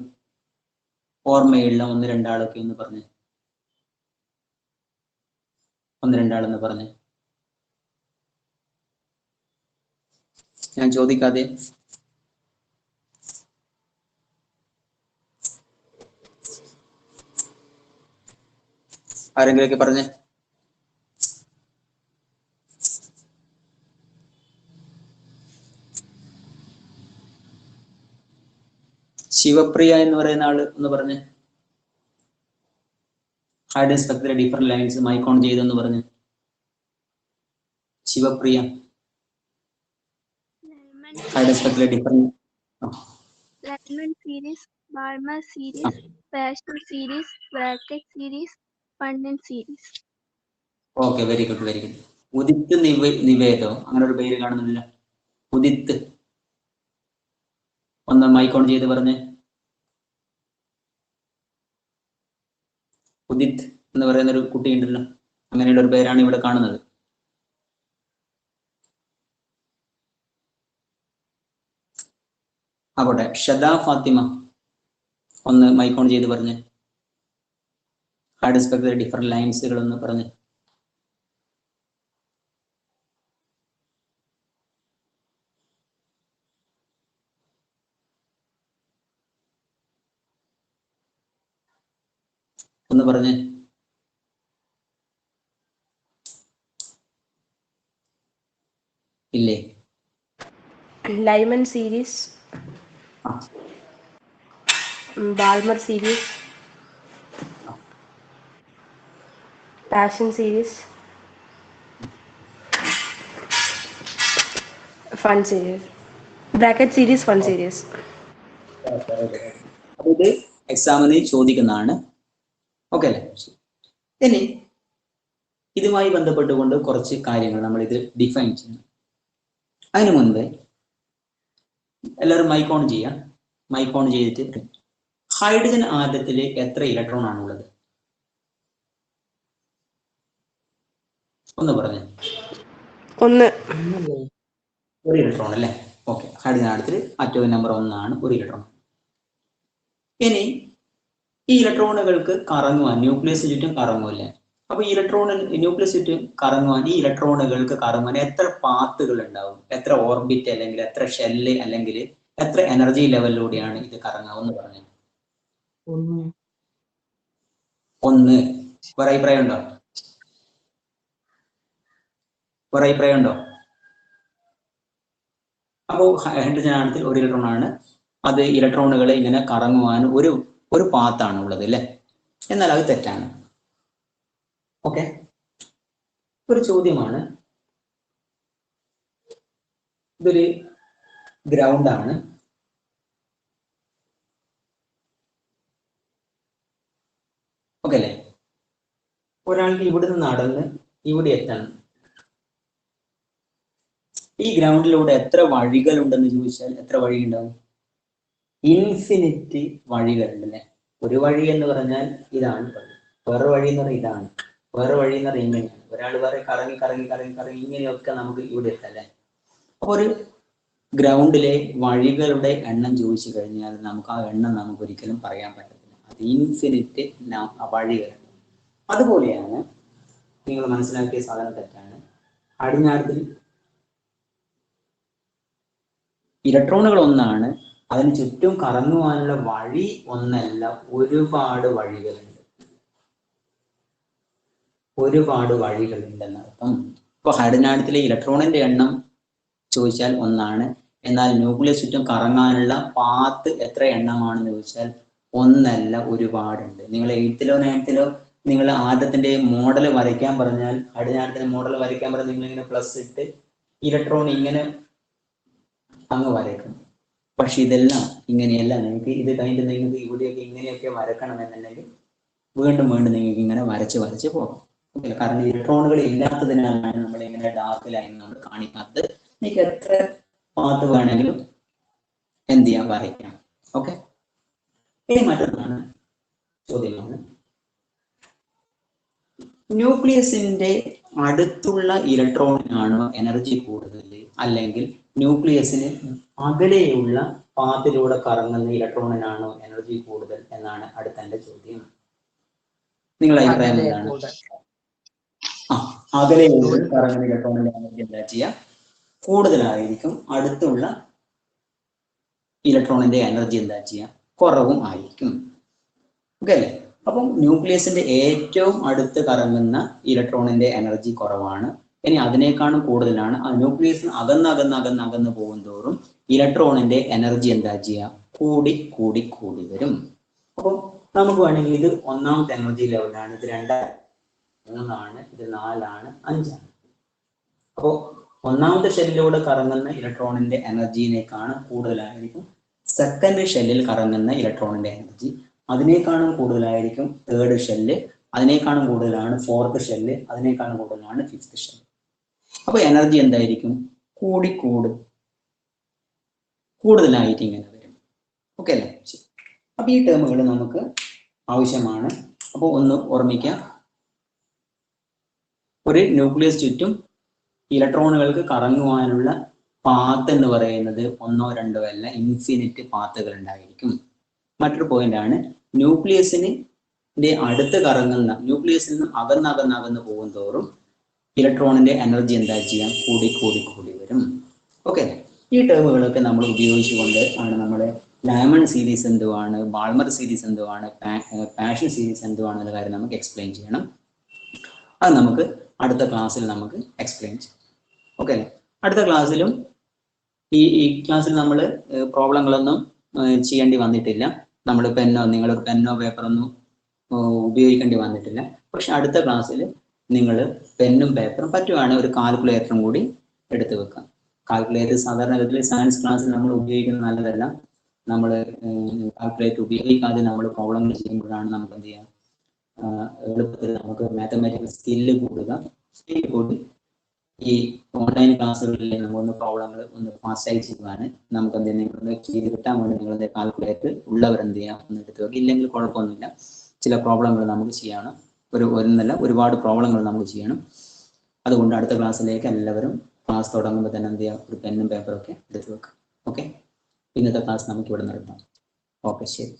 ഓർമ്മയുള്ള ഒന്ന് രണ്ടാളൊക്കെ ഒന്ന് പറഞ്ഞ്, ഒന്ന് രണ്ടാളെന്ന് പറഞ്ഞ്, ഞാൻ ചോദിക്കാതെ. ആരെങ്കിലൊക്കെ പറഞ്ഞേ. ശിവപ്രിയ എന്ന് പറയുന്ന ആള് ഒന്ന് പറഞ്ഞ്. ഹൈഡ്രജൻ സ്പെക്ട്രത്തിലെ ഡിഫറെന്റ് ലൈൻസ് മൈക്ക് ഓൺ ചെയ്തെന്ന് പറഞ്ഞ്. ശിവപ്രിയ, ഹൈഡ്രജൻ സ്പെക്ട്രത്തിലെ different Lyman series, Balmer series, Passion series, Bracket series, Pundit series. Okay, very good, very good. Udith നിവേദോ അങ്ങനെ ഒരു പേര് കാണുന്നില്ല. ഉദിത്ത് ഒന്ന് മൈക്ക് ഓൺ ചെയ്ത് പറഞ്ഞ്. ഉദിത് എന്ന് പറയുന്ന ഒരു കുട്ടി ഉണ്ടല്ലോ, അങ്ങനെയുള്ള ഒരു പേരാണ് ഇവിടെ കാണുന്നത്. ആകട്ടെ, ഷദ ഫാത്തിമ ഒന്ന് മൈക്ക് ഓൺ ചെയ്ത് പറഞ്ഞ്. ഹൈഡ്രജൻ സ്പെക്ട്രത്തിലെ ഡിഫറെന്റ് ലൈൻസുകൾ ഒന്ന് പറഞ്ഞ്. ഒന്ന് പറഞ്ഞ്. ഇല്ലേ? Lyman series, ആ Balmer series, Passion series, Fun series, bracket series, Fun series. അപ്പൊ ഇത് എക്സാമിന് ചോദിക്കുന്നതാണ്. ഓക്കെ അല്ലേ? ഇനി ഇതുമായി ബന്ധപ്പെട്ടുകൊണ്ട് കുറച്ച് കാര്യങ്ങൾ നമ്മൾ ഇത് ഡിഫൈൻ ചെയ്യണം. അതിനു മുൻപ് എല്ലാവരും മൈക്ക് ഓൺ ചെയ്യാം. മൈക്ക് ഓൺ ചെയ്തിട്ട് ഹൈഡ്രജൻ ആറ്റത്തിൽ എത്ര ഇലക്ട്രോൺ ആണുള്ളത് ഒന്ന് പറഞ്ഞു. 1. ഒരു ഇലക്ട്രോൺ അല്ലേ? ഓക്കെ. ഹൈഡ്രജൻ ആറ്റത്തിൽ ആറ്റോമിക് നമ്പർ 1 ആണ്, ഒരു ഇലക്ട്രോൺ. ഇനി ഈ ഇലക്ട്രോണുകൾക്ക് കറങ്ങുവാൻ ന്യൂക്ലിയസ് ചുറ്റും കറങ്ങുമല്ലേ? അപ്പൊ ഈ ന്യൂക്ലിയസ് ചുറ്റും കറങ്ങുവാൻ ഈ ഇലക്ട്രോണുകൾക്ക് കറങ്ങുവാൻ എത്ര പാത്തുകൾ ഉണ്ടാവും? എത്ര ഓർബിറ്റ് അല്ലെങ്കിൽ എത്ര ഷെല്ല് അല്ലെങ്കിൽ എത്ര എനർജി ലെവലിലൂടെയാണ് ഇത് കറങ്ങാവെന്ന് പറഞ്ഞു? 1. വേറെ അഭിപ്രായം ഉണ്ടോ? വേറെ അഭിപ്രായം ഉണ്ടോ? അപ്പോൾ ഹൈഡ്രജൻ ആണെങ്കിൽ ഒരു ഇലക്ട്രോൺ ആണ്. അത് ഇലക്ട്രോണുകളെ ഇങ്ങനെ കറങ്ങുവാൻ ഒരു പാത്താണ് ഉള്ളത് അല്ലേ? എന്നാൽ അത് തെറ്റാണ്. ഓക്കെ. ഒരു ചോദ്യമാണ്. ഇതൊരു ഗ്രൗണ്ട് ആണ്. ഓക്കെ അല്ലേ? ഒരാൾക്ക് ഇവിടുന്ന് നടന്ന് ഇവിടെ എത്തണം. ഈ ഗ്രൗണ്ടിലൂടെ എത്ര വഴികൾ ഉണ്ടെന്ന് ചോദിച്ചാൽ എത്ര വഴി ഉണ്ടാവും? ഇൻഫിനിറ്റ് വഴികളുണ്ട് അല്ലേ? ഒരു വഴി എന്ന് പറഞ്ഞാൽ ഇതാണ് വഴി, വേറെ വഴി എന്ന് പറഞ്ഞാൽ ഇതാണ്, വേറെ വഴി എന്ന് പറഞ്ഞാൽ ഇങ്ങനെയാണ്. ഒരാൾ വേറെ കറങ്ങി കറങ്ങി കറങ്ങി കറങ്ങി ഇങ്ങനെയൊക്കെ നമുക്ക് ഇവിടെ എത്താം അല്ലേ? അപ്പൊ ഒരു ഗ്രൗണ്ടിലെ വഴികളുടെ എണ്ണം ചോദിച്ചു കഴിഞ്ഞാൽ നമുക്ക് ആ എണ്ണം നമുക്ക് ഒരിക്കലും പറയാൻ പറ്റത്തില്ല. അത് ഇൻഫിനിറ്റ് വഴികളുണ്ട്. അതുപോലെയാണ് നിങ്ങൾ മനസ്സിലാക്കിയ സാധനം തെറ്റാണ്. അടിഞ്ഞാടത്തിൽ ഇലക്ട്രോണുകൾ ഒന്നാണ്, അതിന് ചുറ്റും കറങ്ങുവാനുള്ള വഴി ഒന്നല്ല, ഒരുപാട് വഴികളുണ്ട്. ഒരുപാട് വഴികളുണ്ടെന്നർത്ഥം. ഇപ്പൊ ഹൈഡ്രജനാറ്റത്തിലെ ഇലക്ട്രോണിന്റെ എണ്ണം ചോദിച്ചാൽ 1 എന്നാൽ ന്യൂക്ലിയസ് ചുറ്റും കറങ്ങാനുള്ള പാത്ത് എത്ര എണ്ണമാണെന്ന് ചോദിച്ചാൽ 1 ഒരുപാടുണ്ട്. നിങ്ങൾ 8th-ലോ 9th-ലോ നിങ്ങൾ ആറ്റത്തിന്റെ മോഡൽ വരയ്ക്കാൻ പറഞ്ഞാൽ, ഹൈഡ്രജനാറ്റത്തിന്റെ മോഡൽ വരയ്ക്കാൻ പറഞ്ഞാൽ നിങ്ങൾ ഇങ്ങനെ പ്ലസ് ഇട്ട് ഇലക്ട്രോൺ ഇങ്ങനെ അങ്ങ് വരയ്ക്കും. പക്ഷെ ഇതെല്ലാം ഇങ്ങനെയല്ല. നിങ്ങൾക്ക് ഇത് കഴിഞ്ഞിട്ട് നിങ്ങൾക്ക് ഇവിടെയൊക്കെ ഇങ്ങനെയൊക്കെ വരക്കണം എന്നുണ്ടെങ്കിൽ വീണ്ടും വീണ്ടും നിങ്ങൾക്ക് ഇങ്ങനെ വരച്ച് വരച്ച് പോകാം. ഓക്കെ. കാരണം ഇലക്ട്രോണുകൾ ഇല്ലാത്തതിനാലാണ് നമ്മൾ ഇങ്ങനെ ഡാർക്ക് ലൈൻ നമ്മൾ കാണിക്കാത്തത്. നിങ്ങൾക്ക് എത്ര പാത്ത് വേണമെങ്കിലും എന്ത് ചെയ്യാം, വരയ്ക്കാം. ഓക്കെ. ഇനി മറ്റൊന്നാണ് ചോദ്യമാണ്, ന്യൂക്ലിയസിന്റെ അടുത്തുള്ള ഇലക്ട്രോണിനാണോ എനർജി കൂടുതൽ, അല്ലെങ്കിൽ ന്യൂക്ലിയസിന് അകലെയുള്ള പാത്തിലൂടെ കറങ്ങുന്ന ഇലക്ട്രോണിനാണോ എനർജി കൂടുതൽ എന്നാണ് അടുത്ത എന്റെ ചോദ്യം. നിങ്ങളുടെ അഭിപ്രായം എന്താണ്? അകലെയുള്ള കറങ്ങുന്ന ഇലക്ട്രോണിന്റെ എനർജി എന്താ ചെയ്യുക? കൂടുതലായിരിക്കും. അടുത്തുള്ള ഇലക്ട്രോണിന്റെ എനർജി എന്താ ചെയ്യുക? കുറവും ആയിരിക്കും. ഓക്കെ അല്ലേ? അപ്പം ന്യൂക്ലിയസിന്റെ ഏറ്റവും അടുത്ത് കറങ്ങുന്ന ഇലക്ട്രോണിന്റെ എനർജി കുറവാണ്. ഇനി അതിനേക്കാളും കൂടുതലാണ് ആ ന്യൂക്ലിയസിന് അകന്ന് പോകും തോറും ഇലക്ട്രോണിന്റെ എനർജി എന്താ ചെയ്യുക? കൂടി കൂടി കൂടി വരും. അപ്പോൾ നമുക്ക് വേണമെങ്കിൽ ഇത് 1ാമത്തെ എനർജി ലെവലാണ്, ഇത് 2, 3, ഇത് 4, 5. അപ്പോൾ 1ാമത്തെ ഷെല്ലിലൂടെ കറങ്ങുന്ന ഇലക്ട്രോണിന്റെ എനർജിനേക്കാണ് കൂടുതലായിരിക്കും സെക്കൻഡ് ഷെല്ലിൽ കറങ്ങുന്ന ഇലക്ട്രോണിന്റെ എനർജി. അതിനേക്കാളും കൂടുതലായിരിക്കും 3rd ഷെല്ല്, അതിനേക്കാളും കൂടുതലാണ് 4th ഷെല്ല്, അതിനേക്കാളും കൂടുതലാണ് 5th ഷെല്ല്. അപ്പൊ എനർജി എന്തായിരിക്കും? കൂടുതലായിട്ട് ഇങ്ങനെ വരും. ഓക്കെ അല്ലേ? അപ്പൊ ഈ ടേമുകൾ നമുക്ക് ആവശ്യമാണ്. അപ്പോൾ ഒന്ന് ഓർമ്മിക്കാം, ഒരു ന്യൂക്ലിയസ് ചുറ്റും ഇലക്ട്രോണുകൾക്ക് കറങ്ങുവാനുള്ള പാത്ത് എന്ന് പറയുന്നത് 1ഓ 2ഓ അല്ല, ഇൻഫിനിറ്റ് പാത്തുകൾ ഉണ്ടായിരിക്കും. മറ്റൊരു പോയിന്റ് ആണ്, ന്യൂക്ലിയസിന്റെ അടുത്ത് കറങ്ങുന്ന, ന്യൂക്ലിയസിൽ നിന്നും അകന്ന് പോകും തോറും ഇലക്ട്രോണിന്റെ എനർജി എന്താ ചെയ്യാം? കൂടി കൂടി കൂടി വരും. ഓക്കെ. ഈ ടേമുകളൊക്കെ നമ്മൾ ഉപയോഗിച്ചുകൊണ്ട് ആണ് നമ്മുടെ ലൈമൺ സീരീസ് എന്തുവാണ്, ബാൾമർ സീരീസ് എന്തുവാണ്, പാഷൻ സീരീസ് എന്തുവാണ് എന്ന കാര്യം നമുക്ക് എക്സ്പ്ലെയിൻ ചെയ്യണം. അത് നമുക്ക് അടുത്ത ക്ലാസ്സിൽ നമുക്ക് എക്സ്പ്ലെയിൻ ചെയ്യാം. ഓക്കെ. അടുത്ത ക്ലാസ്സിലും ഈ ക്ലാസ്സിൽ നമ്മൾ പ്രോബ്ലങ്ങളൊന്നും ചെയ്യേണ്ടി വന്നിട്ടില്ല. നമ്മൾ നിങ്ങളൊരു പെന്നോ പേപ്പറൊന്നും ഉപയോഗിക്കേണ്ടി വന്നിട്ടില്ല. പക്ഷെ അടുത്ത ക്ലാസ്സിൽ നിങ്ങൾ പെന്നും പേപ്പറും പറ്റുവാണെങ്കിൽ ഒരു കാൽക്കുലേറ്ററും കൂടി എടുത്തു വെക്കാം. കാൽക്കുലേറ്റർ സാധാരണ ഗതിയിൽ സയൻസ് ക്ലാസ്സിൽ നമ്മൾ ഉപയോഗിക്കുന്നത് നല്ലതല്ല. നമ്മൾ കാൽക്കുലേറ്റർ ഉപയോഗിക്കാതെ നമ്മൾ പ്രോബ്ലങ്ങൾ ചെയ്യുമ്പോഴാണ് നമുക്ക് എന്ത് ചെയ്യാം, എളുപ്പത്തിൽ നമുക്ക് മാത്തമാറ്റിക്കൽ സ്കില്ല് കൂടുക. സ്കില്ല് കൂടി ഈ ഓൺലൈൻ ക്ലാസ്സുകളിൽ നമ്മളൊന്ന് പ്രോബ്ലങ്ങൾ ഒന്ന് ഫാസ്റ്റായി ചെയ്യുവാണ് നമുക്ക് എന്തെങ്കിലും ചെയ്ത് കിട്ടാൻ വേണ്ടി നിങ്ങളുടെ കാൽക്കുലേറ്റർ ഉള്ളവരെന്ത് ചെയ്യാം ഒന്ന് എടുത്ത് വെക്കുക. ഇല്ലെങ്കിൽ കുഴപ്പമൊന്നുമില്ല. ചില പ്രോബ്ലങ്ങൾ നമുക്ക് ചെയ്യണം. ഒന്നല്ല ഒരുപാട് പ്രോബ്ലങ്ങൾ നമുക്ക് ചെയ്യണം. അതുകൊണ്ട് അടുത്ത ക്ലാസ്സിലേക്ക് എല്ലാവരും ക്ലാസ് തുടങ്ങുമ്പോൾ തന്നെ എന്ത് ചെയ്യുക, ഒരു പെന്നും പേപ്പറും ഒക്കെ എടുത്ത് വെക്കുക. ഓക്കെ, ഇന്നത്തെ ക്ലാസ് നമുക്ക് ഇവിടെ നിർത്താം. ഓക്കെ, ശരി.